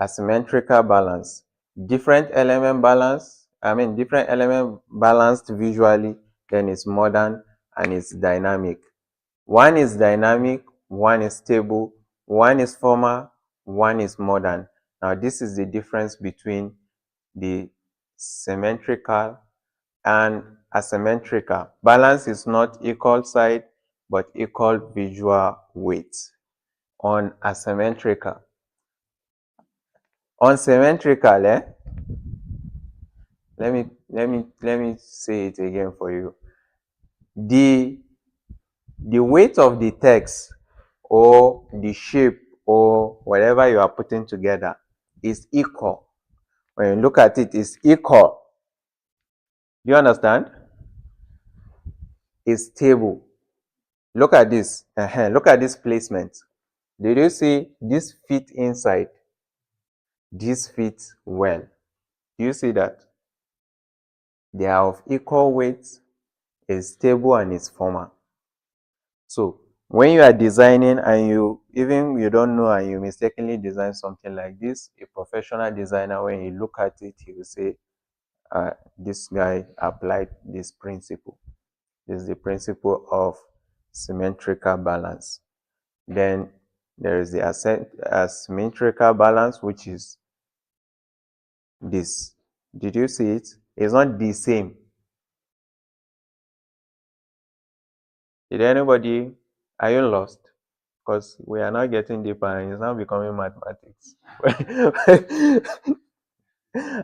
Asymmetrical balance. Different element balance. I mean different element balanced visually, then it's modern and it's dynamic. One is dynamic, one is stable, one is formal, one is modern. Now this is the difference between the symmetrical and asymmetrical. Balance is not equal side but equal visual weight. On asymmetrical. On symmetrical, let me say it again for you. The the weight of the text or the shape or whatever you are putting together is equal. When you look at it, it's equal. Do you understand? It's stable. Look at this. Look at this placement. Did you see this fit inside? This fits well. Do you see that? They are of equal weight, is stable and is formal. So when you are designing and you don't know and you mistakenly design something like this, a professional designer, when you look at it, he will say, this guy applied this principle. This is the principle of symmetrical balance. Then there is the asymmetrical balance, which is this. Did you see it? It's not the same. Did anybody, are you lost? Because we are now getting deeper and it's now becoming mathematics.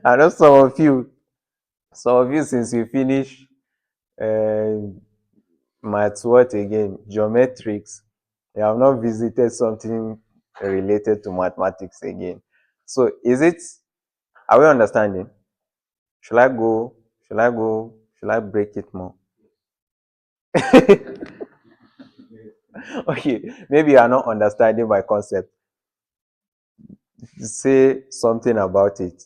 I know some of you since you finish uh, maths, what again? Geometrics, you have not visited something related to mathematics again. So are we understanding? Should I go? Should I go? Should I break it more? Okay, maybe you are not understanding my concept. Say something about it.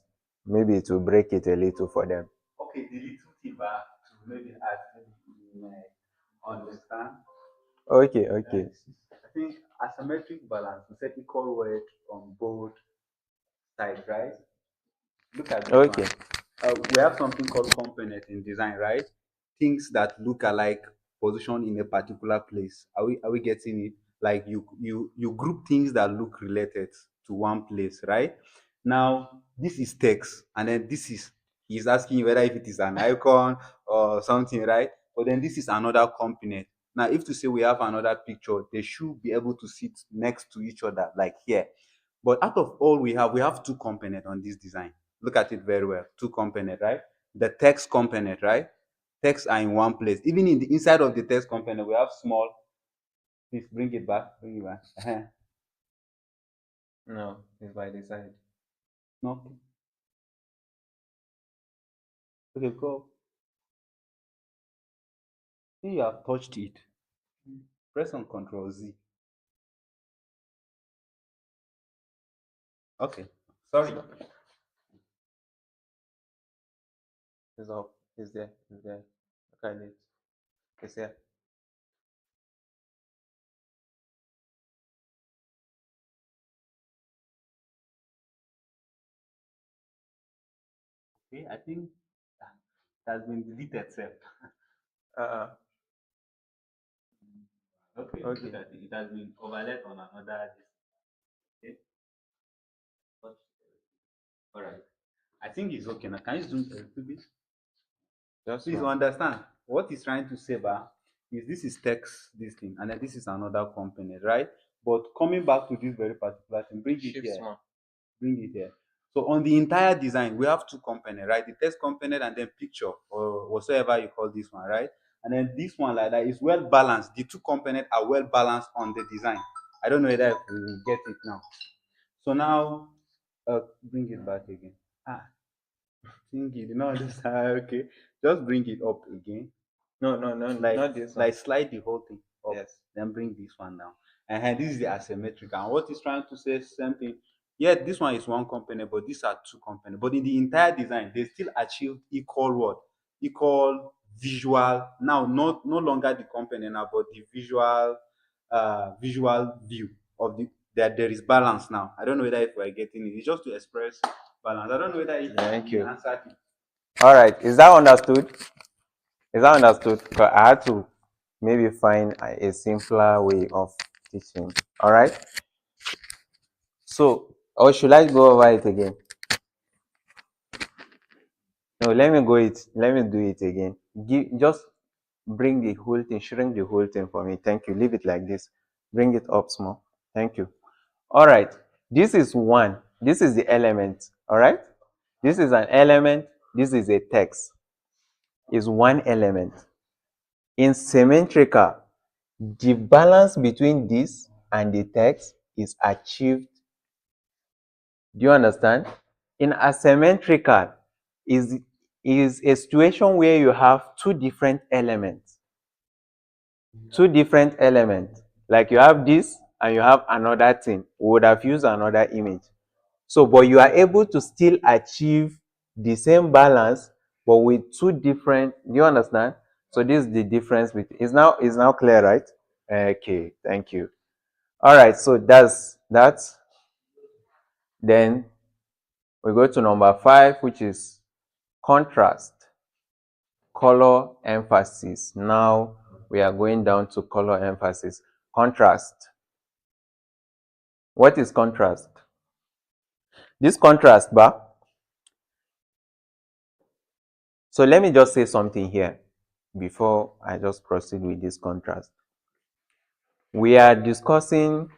Maybe it will break it a little for them. Okay, the little tip to maybe add, maybe you may understand. Okay, okay. I think asymmetric balance, we said equal weight on both sides, right? Look at this Okay. one. We have something called component in design, right? Things that look alike positioned in a particular place. Are we getting it? Like you group things that look related to one place, right? Now this is text, and then this is he's asking you whether if it is an icon or something, right? But then this is another component. Now, if to say we have another picture, they should be able to sit next to each other, like here. But out of all we have two components on this design. Look at it very well. Two components, right? The text component, right? Text are in one place. Even in the inside of the text component, we have small. Please bring it back. Bring it back. No, it's by the side. No. Okay, go. See, you have touched it. Press on Control Z. Okay. Sorry. It's up. It's there. It's there. Look at it. It's here. Okay, I think it has been deleted, sir. Uh-uh. Okay, Okay. look at it. It has been overlaid on another. Okay. All right. I think it's okay now. Can you zoom a little bit? Just Please one. understand what he's trying to say, is this is text, this thing, and then this is another component, right? But coming back to this very particular thing, bring it Shift here. small. Bring it here. So on the entire design, we have two components, right? The text component and then picture or whatsoever you call this one, right? And then this one like that is well balanced. The two components are well balanced on the design. I don't know whether if we will get it now. So now, bring it back again. Ah, think you did not understand. Okay, just bring it up again. No, no, no, Like not this one. slide the whole thing up. Yes. Then bring this one down. And this is the asymmetric. And what is trying to say is same thing. Yeah, this one is one component, but these are two components. But in the entire design, they still achieved equal what? Equal visual. Now, not no longer the component now, but the visual view of the that there is balance now. I don't know whether if we're getting it. It's just to express balance. I don't know whether if Thank you you. answered it. All right. Is that understood? Is that understood? Because I had to maybe find a simpler way of teaching. All right. So, or should I go over it again? No, let me go it. Let me do it again. Just bring the whole thing, shrink the whole thing for me. Thank you. Leave it like this. Bring it up small. Thank you. All right. This is one. This is the element. All right. This is an element. This is a text. Is one element. In symmetrical, the balance between this and the text is achieved. Do you understand? In asymmetrical is a situation where you have two different elements. Two different elements. Like you have this and you have another thing. We would have used another image. So, but you are able to still achieve the same balance, but with two different. Do you understand? So this is the difference between. Is now clear, right? Okay, thank you. All right, so that's that. Then we go to number 5, which is contrast, color emphasis. Now we are going down to color emphasis. Contrast. What is contrast? This contrast bar. So let me just say something here before I just proceed with this contrast. We are discussing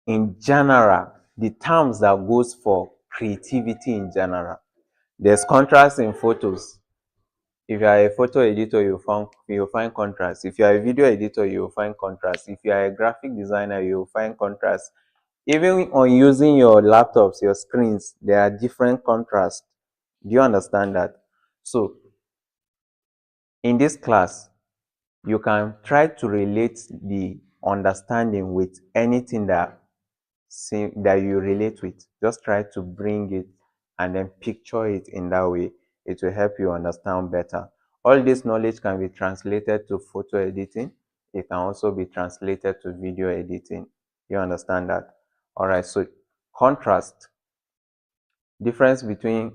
in general the terms that goes for creativity in general. There's contrast in photos. If you are a photo editor, you'll find contrast. If you are a video editor, you'll find contrast. If you are a graphic designer, you'll find contrast. Even on using your laptops, your screens, there are different contrasts. Do you understand that? So, in this class, you can try to relate the understanding with anything that you relate with. Just try to bring it and then picture it in that way. It will help you understand better. All this knowledge can be translated to photo editing. It can also be translated to video editing. You understand that? All right, so contrast, difference between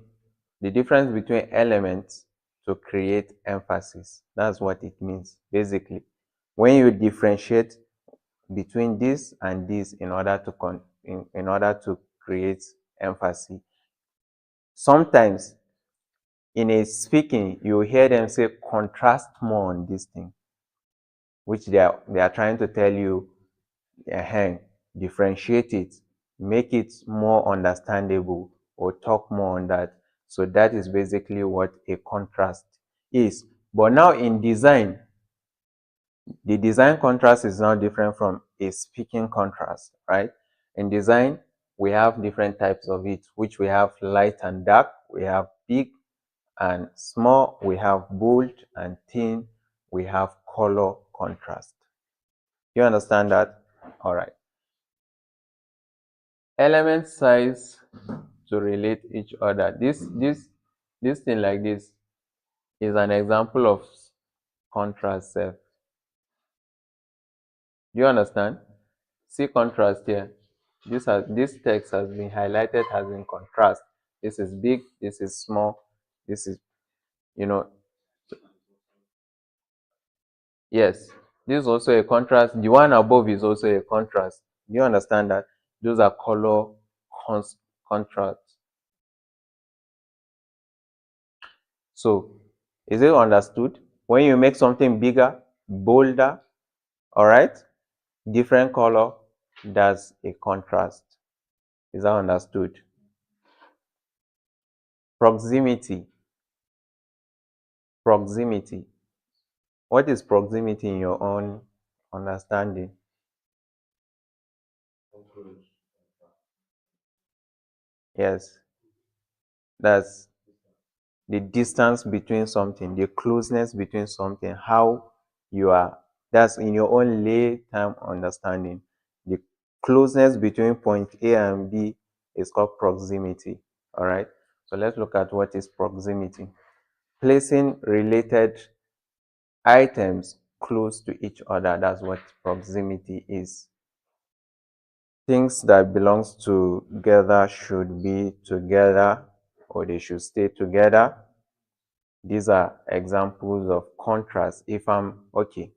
the difference between elements to create emphasis. That's what it means basically. When you differentiate between this and this in order to in order to create emphasis. Sometimes in a speaking, you hear them say contrast more on this thing, which they are trying to tell you, differentiate it, make it more understandable, or talk more on that. So that is basically what a contrast is. But now in design, the design contrast is now different from a speaking contrast, right? In design, we have different types of it, which we have light and dark, we have big and small, we have bold and thin, we have color contrast. You understand that? All right. Element size to relate each other. This thing like this is an example of contrast self. Do you understand? See contrast here. This text has been highlighted as in contrast. This is big, this is small, this is, you know, yes. This is also a contrast. The one above is also a contrast. Do you understand that? Those are color contrasts. So, is it understood? When you make something bigger, bolder, all right, different color, that's a contrast. Is that understood? Proximity. Proximity. What is proximity in your own understanding? Yes, that's the distance between something, the closeness between something, how you are, that's in your own lay-time understanding. The closeness between point A and B is called proximity. All right, so let's look at what is proximity. Placing related items close to each other, that's what proximity is. Things that belongs together should be together, or they should stay together. These are examples of contrast. If I'm okay,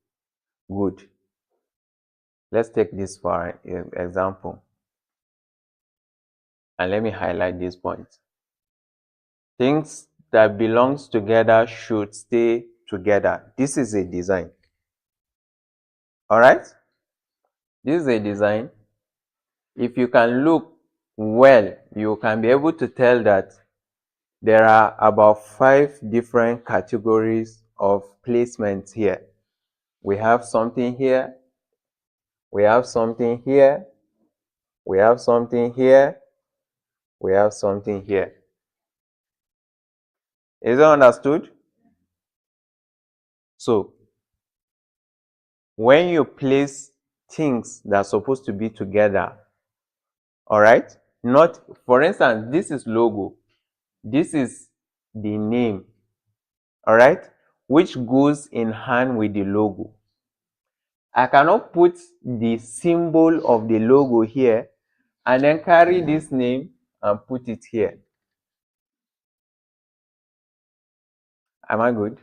good. Let's take this for an example. And let me highlight this point. Things that belongs together should stay together. This is a design. All right? This is a design. If you can look well, you can be able to tell that there are about 5 different categories of placements here. We have something here, we have something here, we have something here, we have something here. Is it understood? So, when you place things that are supposed to be together, all right? Not, for instance, this is logo. This is the name, all right? Which goes in hand with the logo. I cannot put the symbol of the logo here and then carry this name and put it here. Am I good?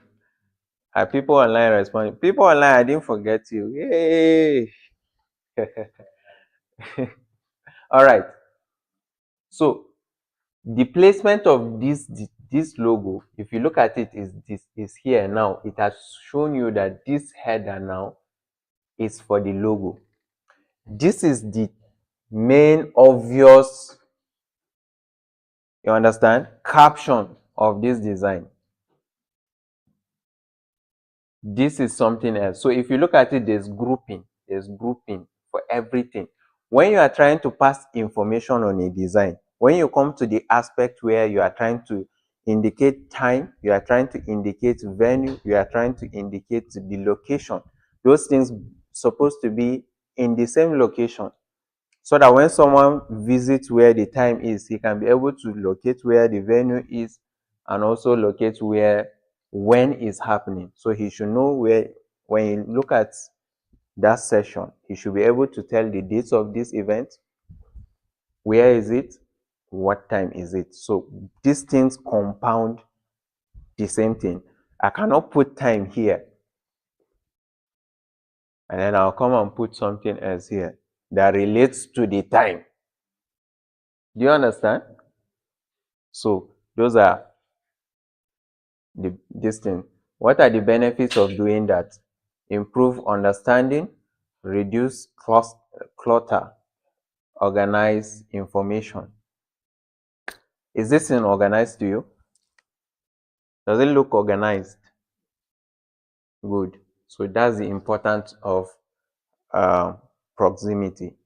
Are people online responding? People online, I didn't forget you. Yay! All right. So the placement of this logo, if you look at it, is here now. It has shown you that this header now is for the logo. This is the main obvious, you understand, caption of this design. This is something else. So if you look at it, there's grouping for everything. When you are trying to pass information on a design, when you come to the aspect where you are trying to indicate time, you are trying to indicate venue, you are trying to indicate the location, those things supposed to be in the same location, so that when someone visits where the time is, he can be able to locate where the venue is and also locate where when is happening. So he should know where, when you look at that session, he should be able to tell the dates of this event, where is it, what time is it. So these things compound the same thing. I cannot put time here and then I'll come and put something else here that relates to the time. Do you understand? So those are this thing. What are the benefits of doing that? Improve understanding, reduce clutter, organize information. Is this thing organized to you? Does it look organized? Good. So that's the importance of proximity.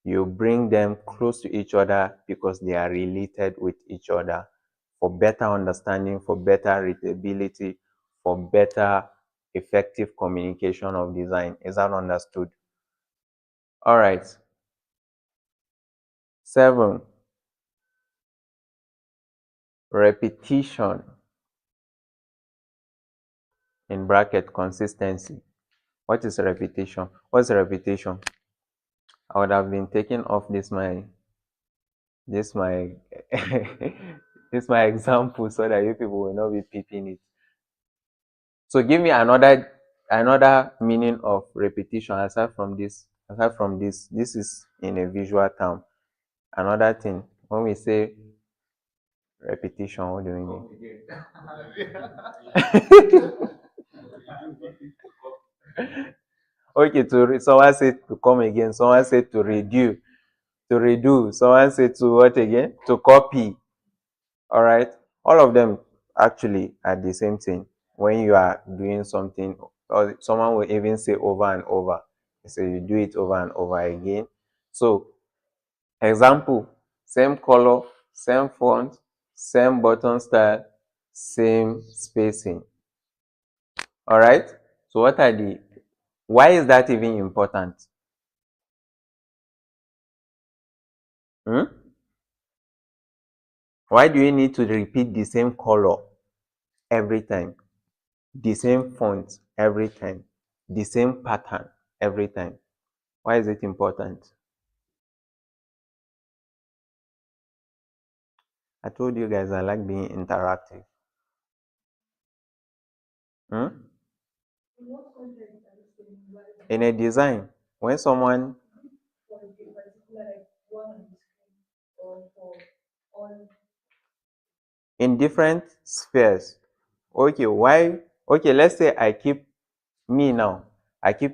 You bring them close to each other because they are related with each other for better understanding, for better readability, for better effective communication of design. Is that understood? All right. 7, repetition, in bracket consistency. What is repetition? What's repetition? I would have been taking off this my this my example so that you people will not be peeping it. So give me another meaning of repetition aside from this. This is in a visual term. Another thing, when we say repetition, what do we mean? Okay, someone said to come again. Someone said to redo. To redo. Someone said to what again? To copy. All right. All of them actually are the same thing. When you are doing something, or someone will even say over and over. So you do it over and over again. So, example, same color, same font, same button style, same spacing. All right. So why is that even important? Hmm? Why do you need to repeat the same color every time? The same font every time? The same pattern every time? Why is it important? I told you guys I like being interactive. Hmm? In a design, when someone in different spheres, okay, why? Okay, let's say I keep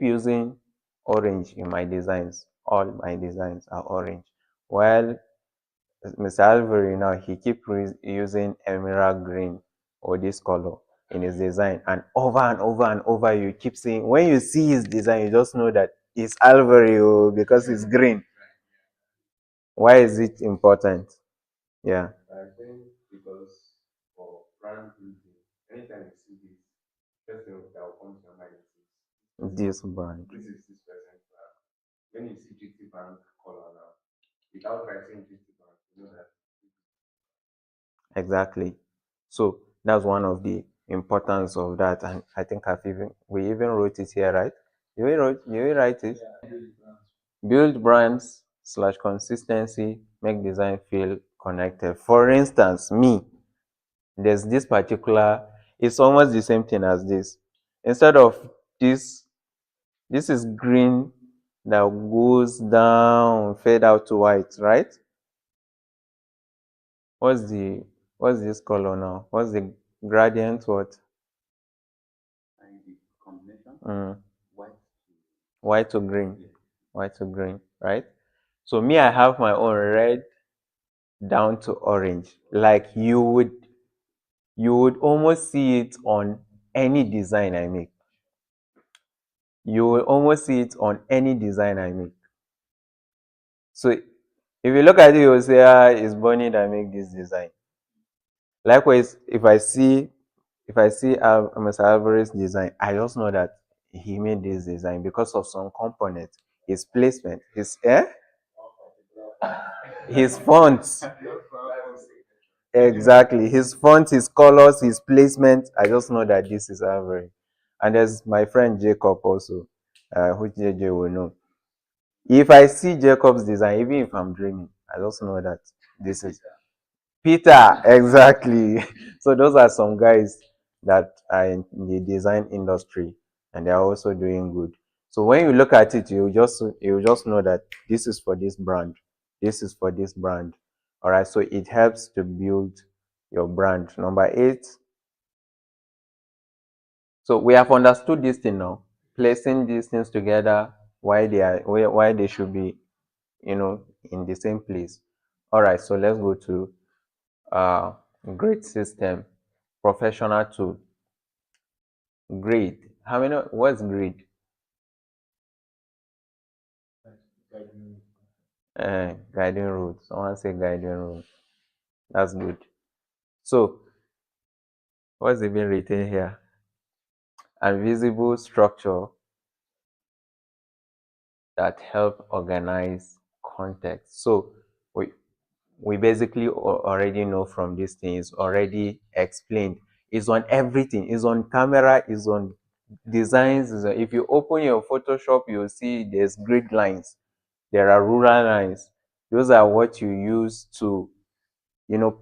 using orange in my designs. All my designs are orange. While Mr. Alvary now, he keep using emerald green or this color in his design, and over you keep seeing, when you see his design, you just know that it's Alvary because it's green. Why is it important? Yeah. I think because for brand building, anytime you see this, first thing that will come to your mind is This brand. this is this person brand. When you see GT Bank color now, without writing GT Bank, you know that. Exactly. So that's one of the importance of that, and I think we even wrote it here, right? You write it. Build brands slash consistency, make design feel connected. For instance, there's this particular, it's almost the same thing as this. Instead of this, this is green that goes down, fade out to white, right? What's the what's this color now? What's the gradient? What? And the combination, Mm. white. White to green. White to green, right? So me, I have my own red down to orange. Like you would almost see it on any design I make. You will almost see it on any design I make. So if you look at it, you'll say, it's Bonnie that make this design. Likewise, if I see Mr. Alvarez's design, I just know that he made this design because of some component, his placement, his fonts. Exactly. His font, his colors, his placement. I just know that this is Alvarez. And there's my friend Jacob also, which JJ will know. If I see Jacob's design, even if I'm dreaming, I just know that this is Peter. Exactly. So those are some guys that are in the design industry and they are also doing good. So when you look at it, you just know that this is for this brand. This is for this brand. All right. So it helps to build your brand. Number 8. So we have understood this thing now. Placing these things together, why they should be, in the same place. All right. So let's go to grade system, professional tool. Grade. What's grade? Guiding rules. Someone say guiding rules. That's good. So, what's even written here? and visible structure that help organize context. So we basically already know from these things already explained. It's on everything. It's on camera. It's on designs. If you open your Photoshop, you'll see there's grid lines. There are ruler lines. Those are what you use to,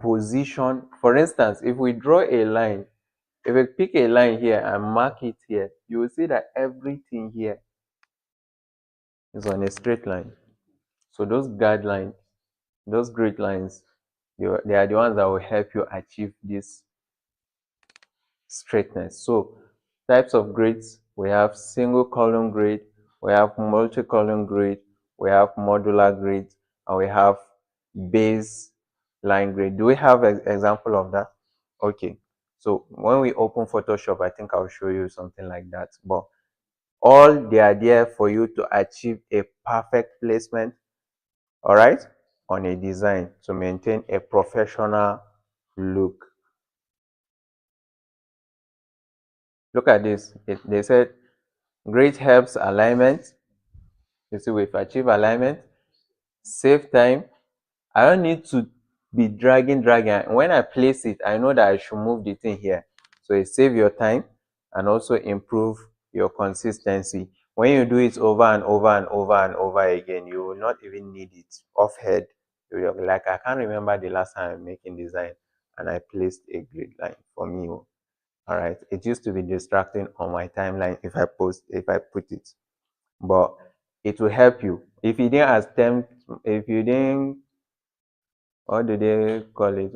position. For instance, if we draw a line, if we pick a line here and mark it here, you will see that everything here is on a straight line. So those guidelines, those grid lines, they are the ones that will help you achieve this straightness. So types of grids, we have single column grid, we have multi-column grid, we have modular grid, and we have base line grid. Do we have an example of that? Okay. So when we open Photoshop, I think I'll show you something like that. But all they are there for you to achieve a perfect placement, all right, on a design to maintain a professional look. Look at this. They said grid helps alignment. You see, we've achieved alignment, save time. I don't need to be dragging. When I place it, I know that I should move the thing here. So it saves your time and also improve your consistency. When you do it over and over and over and over again, you will not even need it off head. You'll be like, I can't remember the last time I'm making design and I placed a grid line for me. All right. It used to be distracting on my timeline if I put it. But it will help you. If you didn't attempt, if you didn't, what do they call it?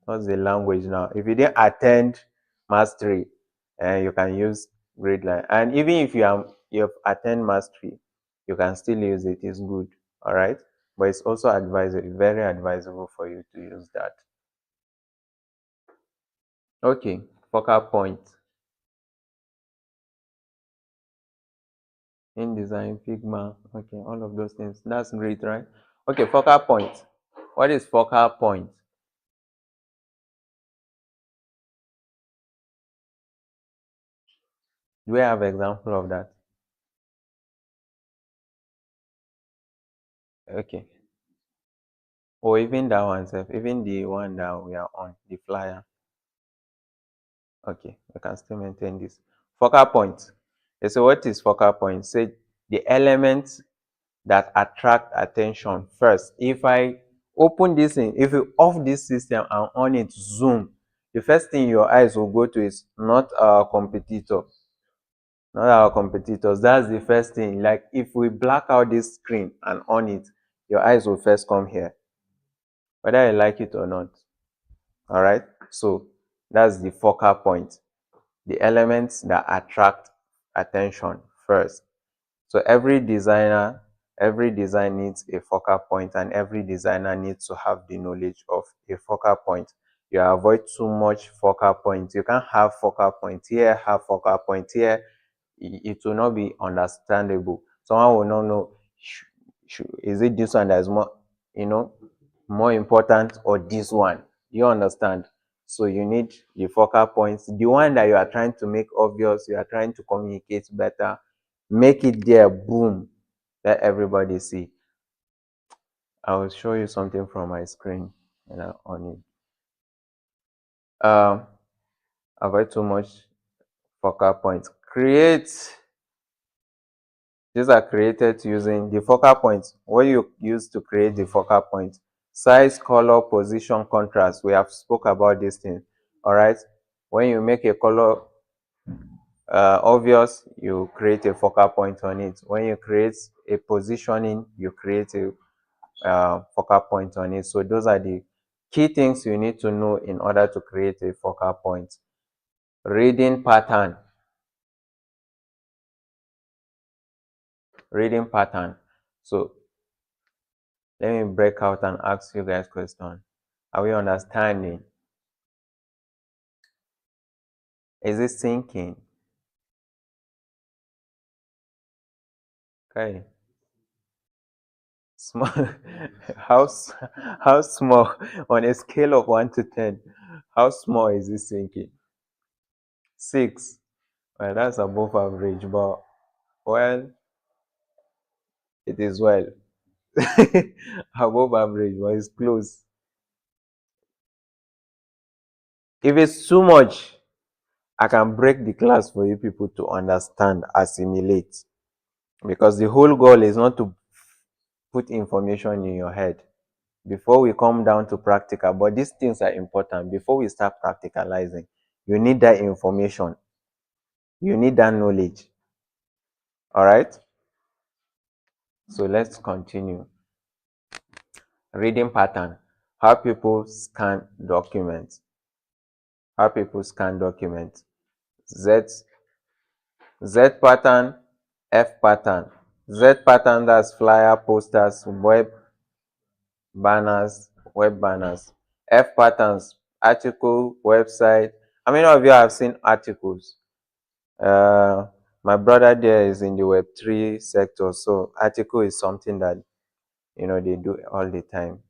What's the language now? If you didn't attend mastery, you can use grid line. And even if you've attend mastery, you can still use it. It's good. All right. But it's also advisable, very advisable for you to use that. Okay, focal point. InDesign, Figma, okay, all of those things. That's great, right? Okay, focal point. What is focal point? Do we have example of that? Okay. Or even that one, sef, even the one that we are on, the flyer. Okay, we can still maintain this. Focal point. Okay, so what is focal point? Say the elements that attract attention first. If I open this thing, if you off this system and on it zoom, the first thing your eyes will go to is not our competitor. Not our competitors. That's the first thing. Like if we black out this screen and on it, your eyes will first come here, whether you like it or not. All right. So that's the focal point. The elements that attract attention first. So every design needs a focal point, and every designer needs to have the knowledge of a focal point. You avoid too much focal point. You can't have focal point here, have focal point here. It will not be understandable. Someone will not know, is it this one that is more, more important, or this one? You understand? So you need the focal points, the one that you are trying to make obvious, you are trying to communicate better, make it there, boom, let everybody see. I will show you something from my screen and on it. Avoid too much focal points. These are created using the focal points. What you use to create the focal point: size, color, position, contrast. We have spoke about this thing. All right. When you make a color obvious, you create a focal point on it. When you create a positioning, you create a focal point on it. So those are the key things you need to know in order to create a focal point. Reading pattern. Reading pattern. So let me break out and ask you guys question. Are we understanding? Is it sinking? Okay. Small. How small on a scale of 1 to 10? How small is it sinking? 6. Well, that's above average, but well, it is well. Above average, but it's close. If it's too much, I can break the class for you people to understand, assimilate. Because the whole goal is not to put information in your head before we come down to practical. But these things are important. Before we start practicalizing, you need that information, you need that knowledge. All right, so let's continue. Reading pattern. How people scan documents. How people scan documents. Z Z pattern, F pattern. Z pattern, that's flyer, posters, web banners. F patterns, article, website. How many of you have seen articles? My brother there is in the Web3 sector, so article is something that they do all the time.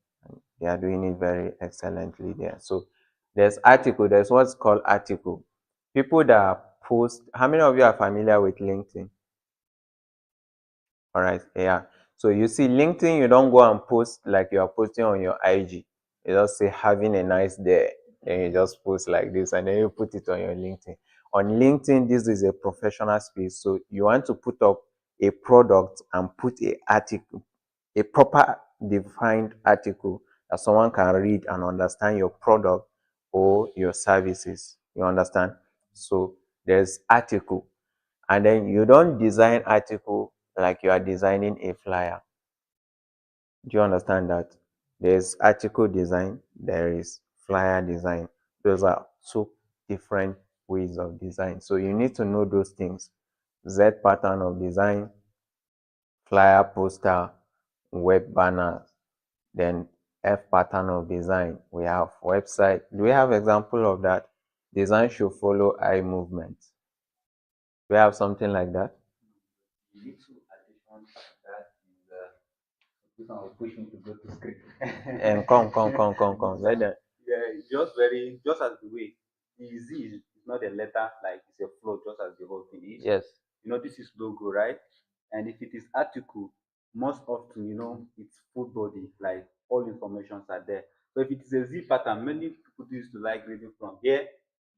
They are doing it very excellently there. So there's article, there's what's called article. People that post, how many of you are familiar with LinkedIn? All right, yeah. So you see, LinkedIn, you don't go and post like you are posting on your IG. You just say having a nice day, and you just post like this, and then you put it on your LinkedIn. On LinkedIn, this is a professional space, so you want to put up a product and put a article, a proper defined article that someone can read and understand your product or your services. You understand? So there's article, and then you don't design article like you are designing a flyer. Do you understand that? There's article design, there is flyer design. Those are two different ways of design. So you need to know those things. Z pattern of design, flyer, poster, web banner. Then F pattern of design. We have website. Do we have example of that? Design should follow eye movement. Do we have something like that? Little addition that is this one will push me to go to script. And come. Let them. Yeah, it's just very just as the way the Z is not a letter, like it's a flow, just as the whole thing is. Yes. This is logo, right? And if it is article, most often, it's full body, like all informations are there. So if it is a Z pattern, many people used to like reading from here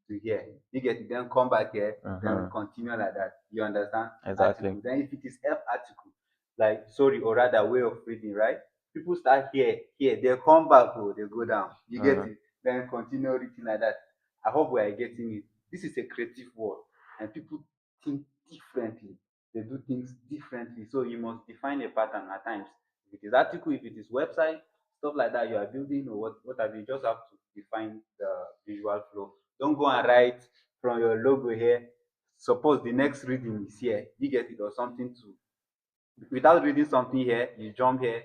to here. You get it, then come back here, then continue like that. You understand? Exactly. Article. Then if it is F article, like sorry, or rather way of reading, right? People start here, they come back, oh, they go down. You get it? Then continue reading like that. I hope we are getting it. This is a creative word, and people think differently. They do things differently. So you must define a pattern at times. If it is article, if it is website, stuff like that you are building or what have you, just have to define the visual flow. Don't go and write from your logo here. Suppose the next reading is here. You get it, or something to without reading something here, you jump here,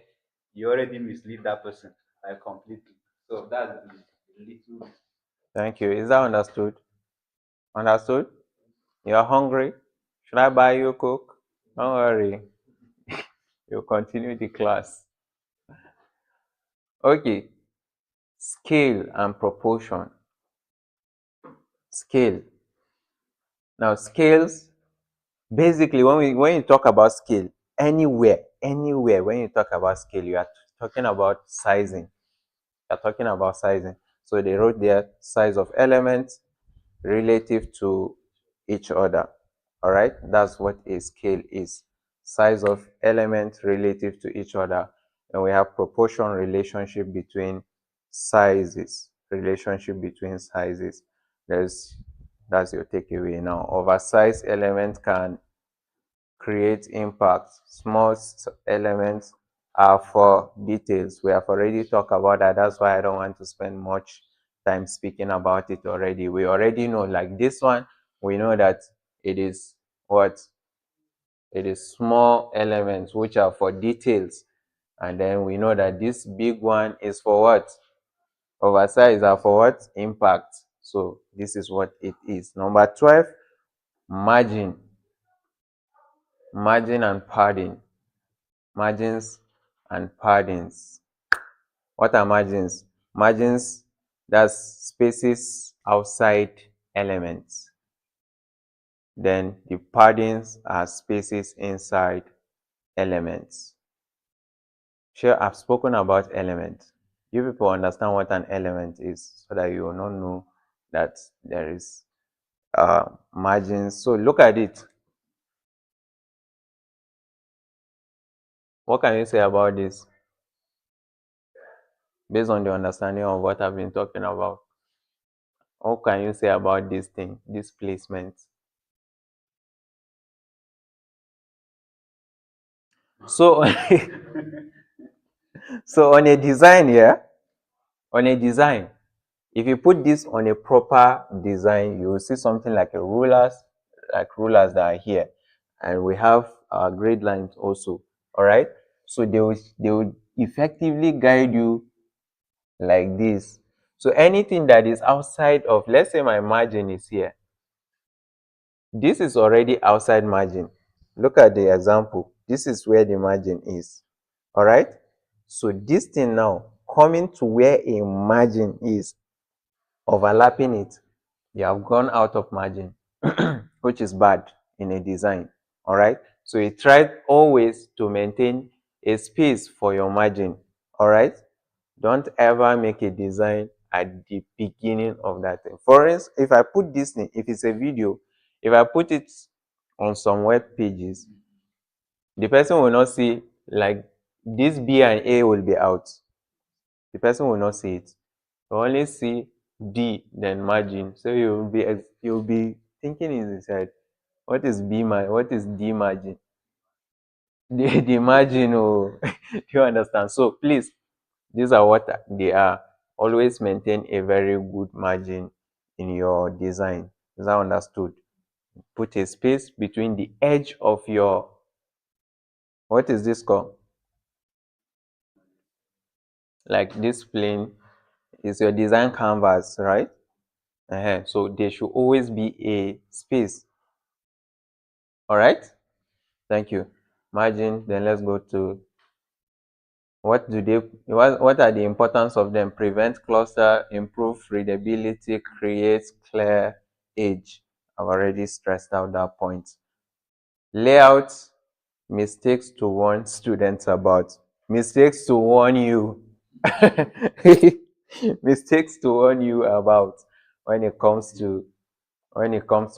you already mislead that person like completely. So that's the little. Thank you. Is that understood? Understood? You're hungry? Should I buy you Coke? Don't worry. You'll continue the class. Okay. Scale and proportion. Scale. Now, scales, basically, when you talk about scale, anywhere, when you talk about scale, you are talking about sizing. You're talking about sizing. So they wrote there size of elements relative to each other. All right, that's what a scale is. Size of elements relative to each other. And we have proportion, relationship between sizes. Relationship between sizes. That's your takeaway now. Oversized elements can create impact. Small elements are for details. We have already talked about that. That's why I don't want to spend much time speaking about it already. We already know, like this one, we know that it is what? It is small elements which are for details. And then we know that this big one is for what? Oversized are for what? Impact. So this is what it is. Number 12, margin. Margin and padding. Margins and paddings. What are margins? Margins, that's spaces outside elements. Then the paddings are spaces inside elements. Sure, I've spoken about elements. You people understand what an element is so that you will not know that there is margins. So look at it. What can you say about this based on the understanding of what I've been talking about? What can you say about this thing, this placement? So, so on a design here, on a design, if you put this on a proper design, you will see something like rulers that are here, and we have our grade lines also. All right, so they will effectively guide you like this. So anything that is outside of, let's say my margin is here, this is already outside margin. Look at the example. This is where the margin is. All right. So this thing now coming to where a margin is, overlapping it, you have gone out of margin, which is bad in a design. All right. So you try always to maintain a space for your margin. All right. Don't ever make a design at the beginning of that thing. For instance, if I put this thing, if it's a video, if I put it on some web pages, the person will not see, like, this B and A will be out. The person will not see it. You only see D, then margin. So you'll be thinking in his head, what is what is D margin? The margin, oh, do you understand? So please, these are what they are. Always maintain a very good margin in your design. Is that understood? Put a space between the edge of your, what is this called? Like this plane is your design canvas, right? So there should always be a space. All right? Thank you. Margin, then let's go to what are the importance of them? Prevent cluster, improve readability, create clear edge. I've already stressed out that point. Layout, mistakes to warn students about. Mistakes to warn you. Mistakes to warn you about when it comes to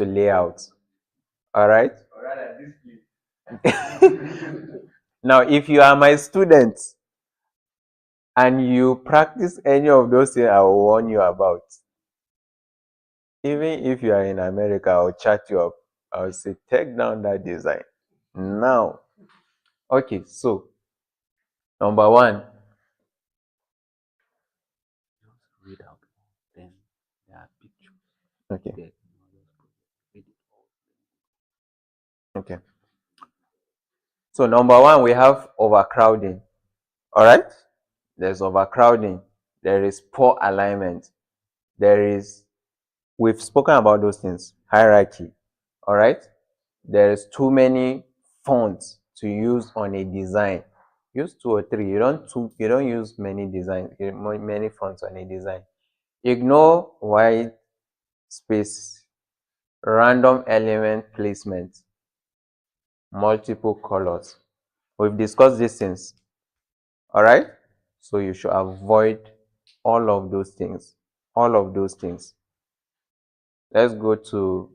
layout. All right? Now, if you are my student and you practice any of those things I will warn you about, even if you are in America, I'll chat you up. I'll say, take down that design now. Okay, so number one, Read out. Then there are pictures. okay, There. Read it all. okay. So number one, we have overcrowding. All right, there's overcrowding. There is poor alignment. We've spoken about those things. Hierarchy. All right, there is too many fonts to use on a design. Use two or three. You don't use many designs, many fonts on a design. Ignore white space, random element placement, multiple colors. We've discussed these things. All right, so you should avoid all of those things. All of those things. Let's go to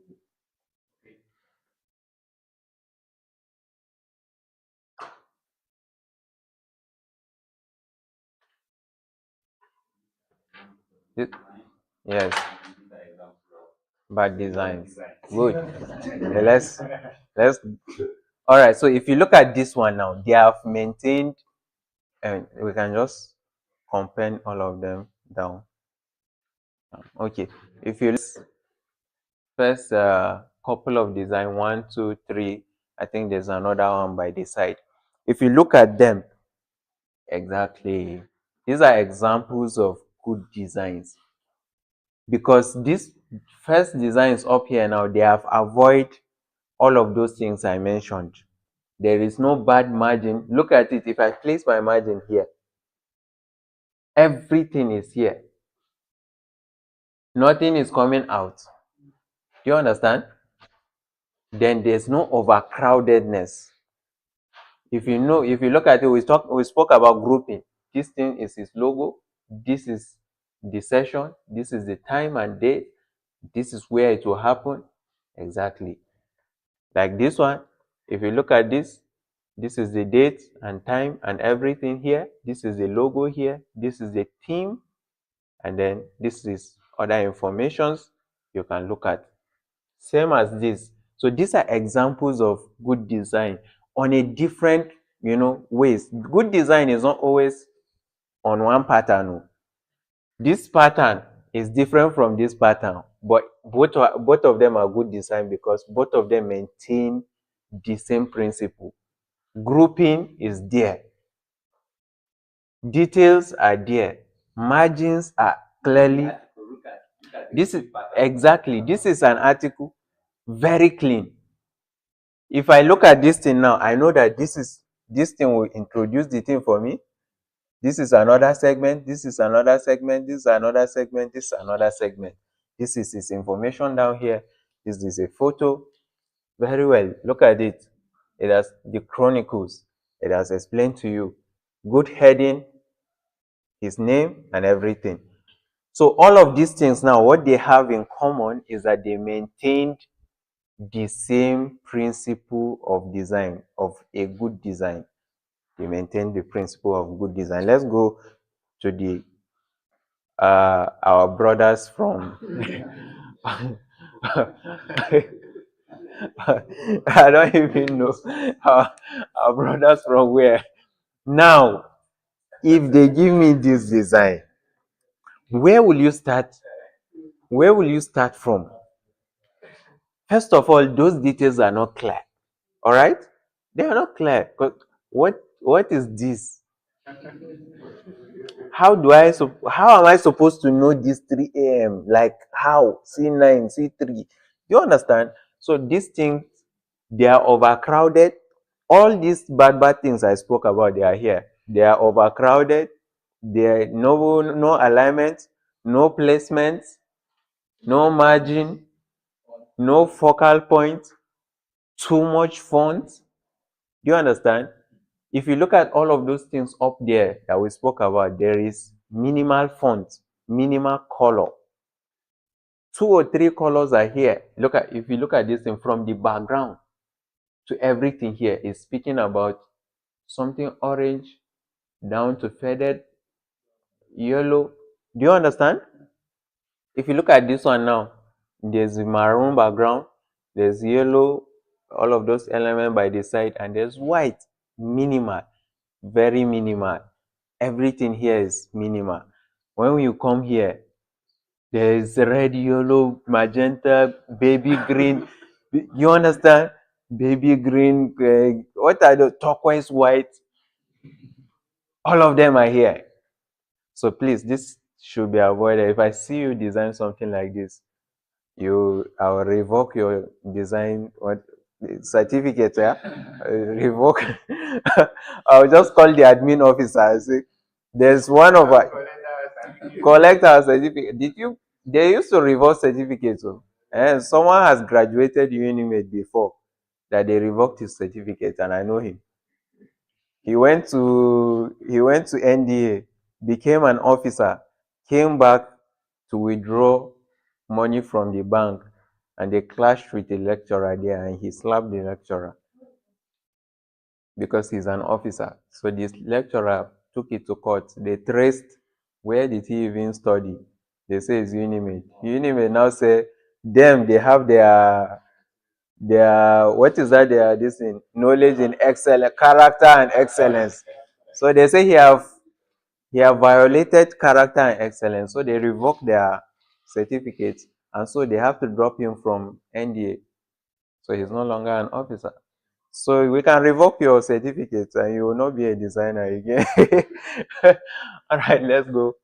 this. Yes, bad designs. Good. Yeah, let's. All right. So if you look at this one now, they have maintained, and we can just compare all of them down. Okay. If you first couple of design, 1, 2, 3, I think there's another one by the side. If you look at them, exactly, these are examples of good designs, because these first designs up here now, they have avoid all of those things I mentioned. There is no bad margin. Look at it. If I place my margin here, everything is here. Nothing is coming out. Do you understand? then there's no overcrowdedness. If you know, if you look at it, we spoke about grouping. This thing is his logo, this is the session, this is the time and date, this is where it will happen. Exactly. Like this one, if you look at this, this is the date and time and everything here. This is the logo here. This is the theme. And then this is other informations you can look at. Same as this. So these are examples of good design on a different, ways. Good design is not always on one pattern. No. This pattern is different from this pattern, but both of them are good design because both of them maintain the same principle. Grouping is there, details are there, margins are clearly. This is exactly, this is an article, very clean. If I look at this thing now, I know that this thing will introduce the thing for me. This is another segment, this is another segment, this is another segment, this is another segment. This is its information down here. This is a photo. Very well. Look at it. It has the chronicles. It has explained to you. Good heading, his name, and everything. So all of these things now, what they have in common is that they maintained the same principle of design, of a good design. They maintain the principle of good design. Let's go to the our brothers from I don't even know our brothers from where. Now, if they give me this design, where will you start? Where will you start from? First of all, those details are not clear. All right? They are not clear. What is this? How am I supposed to know this 3 a.m.? Like how? C9, C3. You understand? So these things, they are overcrowded. All these bad things I spoke about, they are here. They are overcrowded. There are no alignment, no placement, no margin, no focal point, too much font. Do you understand? If you look at all of those things up there that we spoke about, there is minimal font, minimal color. 2 or 3 colors are here. If you look at this thing from the background to everything here is speaking about something orange down to faded yellow. Do you understand? If you look at this one now, there's a maroon background, there's yellow, all of those elements by the side, and there's white, minimal, very minimal. Everything here is minimal. When you come here, there is red, yellow, magenta, baby green. You understand? Baby green, what are the turquoise white? All of them are here. So please, this should be avoided. If I see you design something like this, I will revoke your design certificate. Yeah, revoke. I'll just call the admin officer and say, "There's one of our collect our certificate." They used to revoke certificates, and someone has graduated Unimate before that they revoked his certificate, and I know him. He went to NDA, became an officer, came back to withdraw money from the bank, and they clashed with a lecturer there, and he slapped the lecturer because he's an officer. So this lecturer took it to court. They traced where did he even study. They say it's Unimate. Unimate now say them they have their what is that this in knowledge in character and excellence. So they say he have violated character and excellence. So they revoke their certificates, and so they have to drop him from NDA. So he's no longer an officer. So we can revoke your certificate and you will not be a designer again. All right, let's go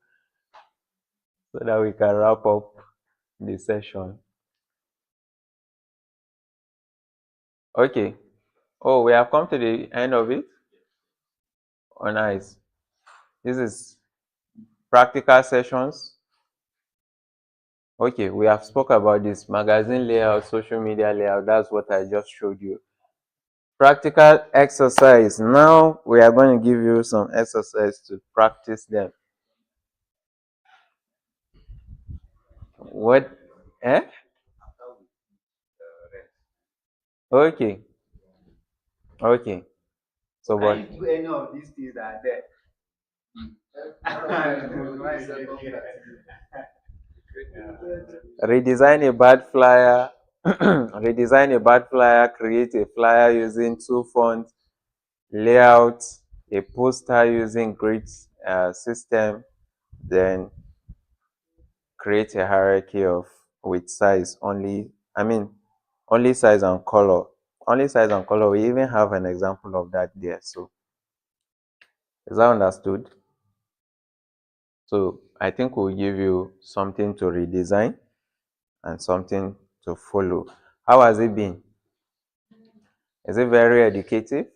so that we can wrap up the session. Okay. Oh, we have come to the end of it. Oh, nice. This is practical sessions. Okay, we have spoke about this magazine layout, social media layout. That's what I just showed you. Practical exercise. Now we are going to give you some exercise to practice them. What? Eh? Okay. Okay. So Can what? you do any of these things that are there? Redesign a bad flyer. Redesign a bad flyer. Create a flyer using two fonts. Layout a poster using grid system. Then create a hierarchy of with size only. I mean, only size and color. Only size and color. We even have an example of that there. So is that understood? So I think we'll give you something to redesign and something to follow. How has it been? Is it very educative?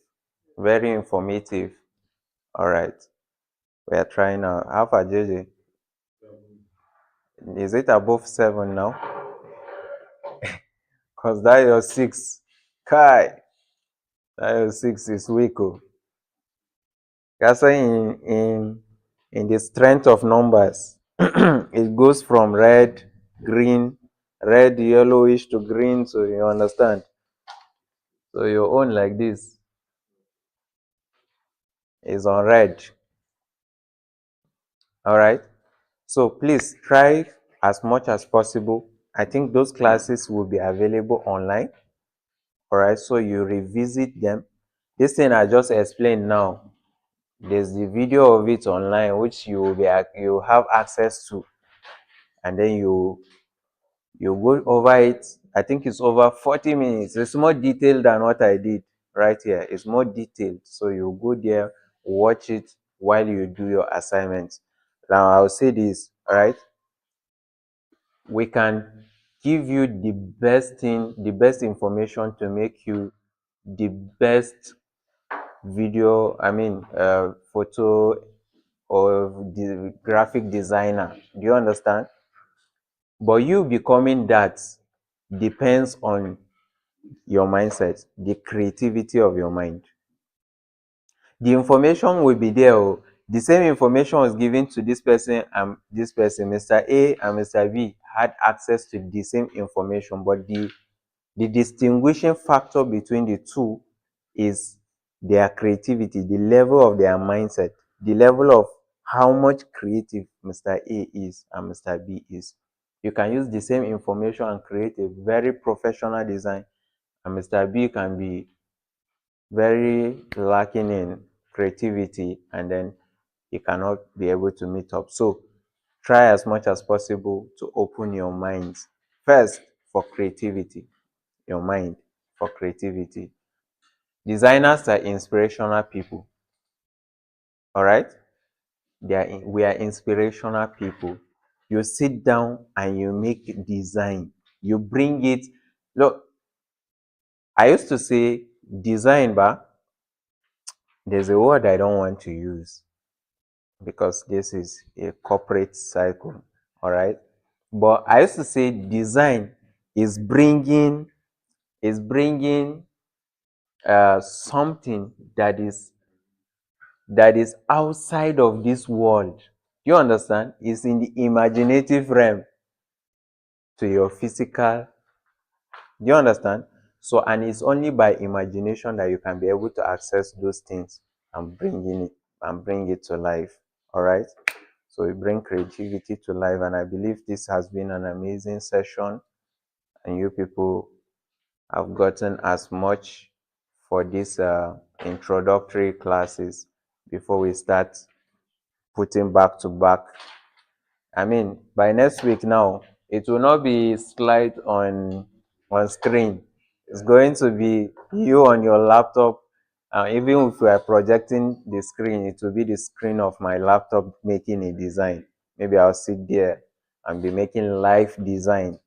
Very informative? All right. We are trying now. How far, JJ? Is it above 7 now? Because that your 6. Kai. That your 6 is weak. Oh. That's why in the strength of numbers, it goes from green, red, yellowish to green. So you understand. So your own like this is on red. All right. So please try as much as possible. I think those classes will be available online. All right. So you revisit them. This thing I just explained now, there's the video of it online which you have access to, and then you go over it. I think it's over 40 minutes. It's more detailed than what I did right here. It's more detailed. So you go there, watch it while you do your assignments. Now I'll say this, all right? We can give you the best thing, the best information to make you the best video, photo or the graphic designer. Do you understand? But you becoming that depends on your mindset, the creativity of your mind. The information will be there. Oh. The same information was given to this person and this person. Mr. A and Mr. B had access to the same information, but the distinguishing factor between the two is their creativity, the level of their mindset, the level of how much creative Mr. A is and Mr. B is. You can use the same information and create a very professional design, and Mr. B can be very lacking in creativity, and then he cannot be able to meet up. So try as much as possible to open your minds first for creativity, your mind for creativity. Designers are inspirational people. All right, we are inspirational people. You sit down and you make design, you bring it. Look, I used to say design, but there's a word I don't want to use because this is a corporate cycle. All right, but I used to say design is bringing something that is outside of this world. You understand? It's in the imaginative realm to your physical. Do you understand? So, and it's only by imagination that you can be able to access those things and bring it to life. All right. So we bring creativity to life, and I believe this has been an amazing session, and you people have gotten as much for these introductory classes before we start putting back to back. I mean, by next week now, it will not be slide on screen. It's going to be you on your laptop. Even if we are projecting the screen, it will be the screen of my laptop making a design. Maybe I'll sit there and be making live design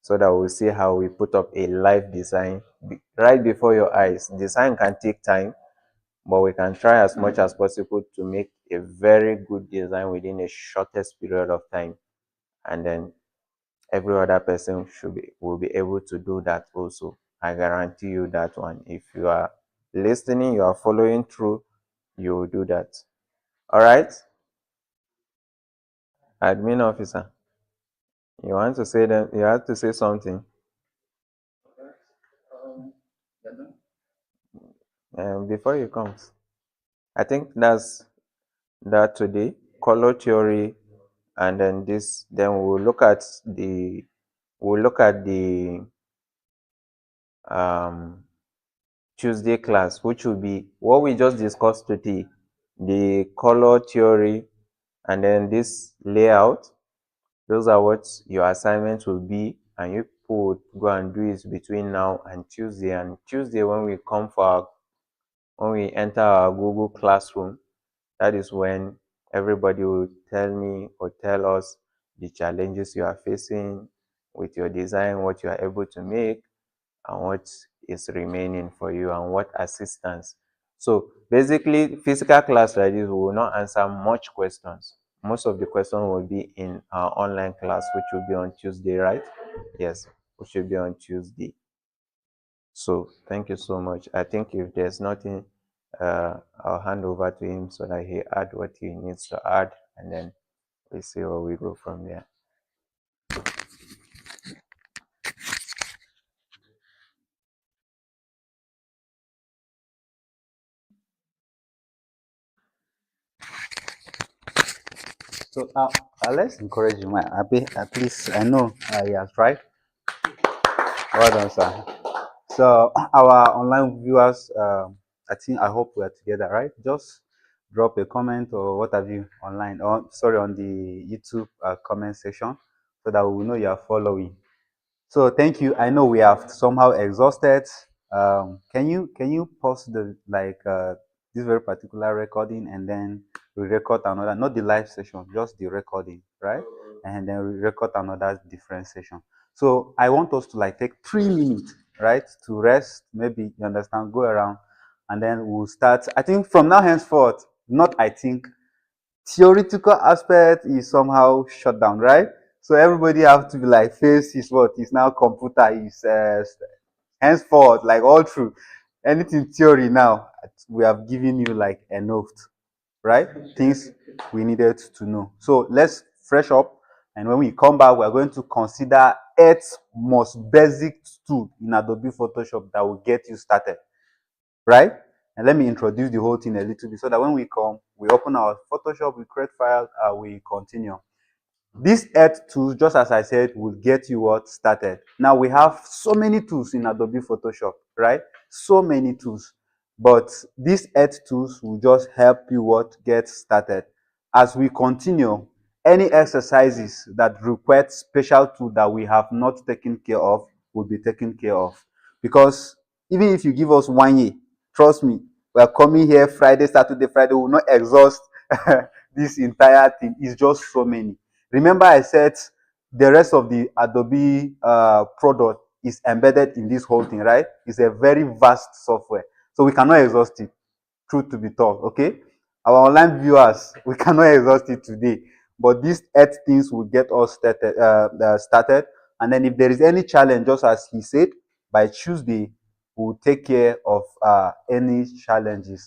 so that we'll see how we put up a live design right before your eyes. Design can take time, but we can try as much as possible to make a very good design within a shortest period of time, and then every other person will be able to do that also. I guarantee you that one. If you are listening, you are following through, you will do that. All right, admin officer, you want to say them? You have to say something. Before you come, I think that's that today. Color theory, and then this. Then we'll look at the um Tuesday class, which will be what we just discussed today, the color theory, and then this layout. Those are what your assignments will be, and you people would go and do it between now and Tuesday. And Tuesday, when we come for when we enter our Google Classroom, that is when everybody will tell me or tell us the challenges you are facing with your design, what you are able to make, and what is remaining for you, and what assistance. So basically, physical class like this, we will not answer much questions. Most of the questions will be in our online class, which will be on Tuesday, right? Yes, which will be on Tuesday. So thank you so much. I think if there's nothing, I'll hand over to him so that he add what he needs to add, and then we see where we go from there. So let's encourage him. At least I know he has tried. Well done, sir. So our online viewers, I hope we are together, right? Just drop a comment or what have you online, or sorry, on the YouTube comment section, so that we will know you are following. So thank you. I know we have somehow exhausted. Can you pause the this very particular recording, and then we record another, not the live session, just the recording, right? And then we record another different session. So I want us to take 3 minutes, right, to rest. Maybe you understand, go around, and then we'll start. I think from now henceforth, not I think, theoretical aspect is somehow shut down, right? So everybody have to be face is what is now computer is henceforth all through anything theory now. We have given you enough, right? Things we needed to know. So let's fresh up, and when we come back, we are going to consider 8 most basic tool in Adobe Photoshop that will get you started, right? And let me introduce the whole thing a little bit so that when we come, we open our Photoshop, we create file, we continue. This Earth tools, just as I said, will get you what started. Now we have so many tools in Adobe Photoshop, right? So many tools. But these Earth tools will just help you what get started. As we continue, any exercises that require special tool that we have not taken care of will be taken care of. Because even if you give us 1 year, trust me, we are coming here Friday, Saturday, Friday, we will not exhaust this entire thing. It's just so many. Remember I said the rest of the Adobe product is embedded in this whole thing, right? It's a very vast software. So we cannot exhaust it, truth to be told, okay? Our online viewers, we cannot exhaust it today. But these 8 things will get us started. And then if there is any challenge, just as he said, by Tuesday, we'll take care of any challenges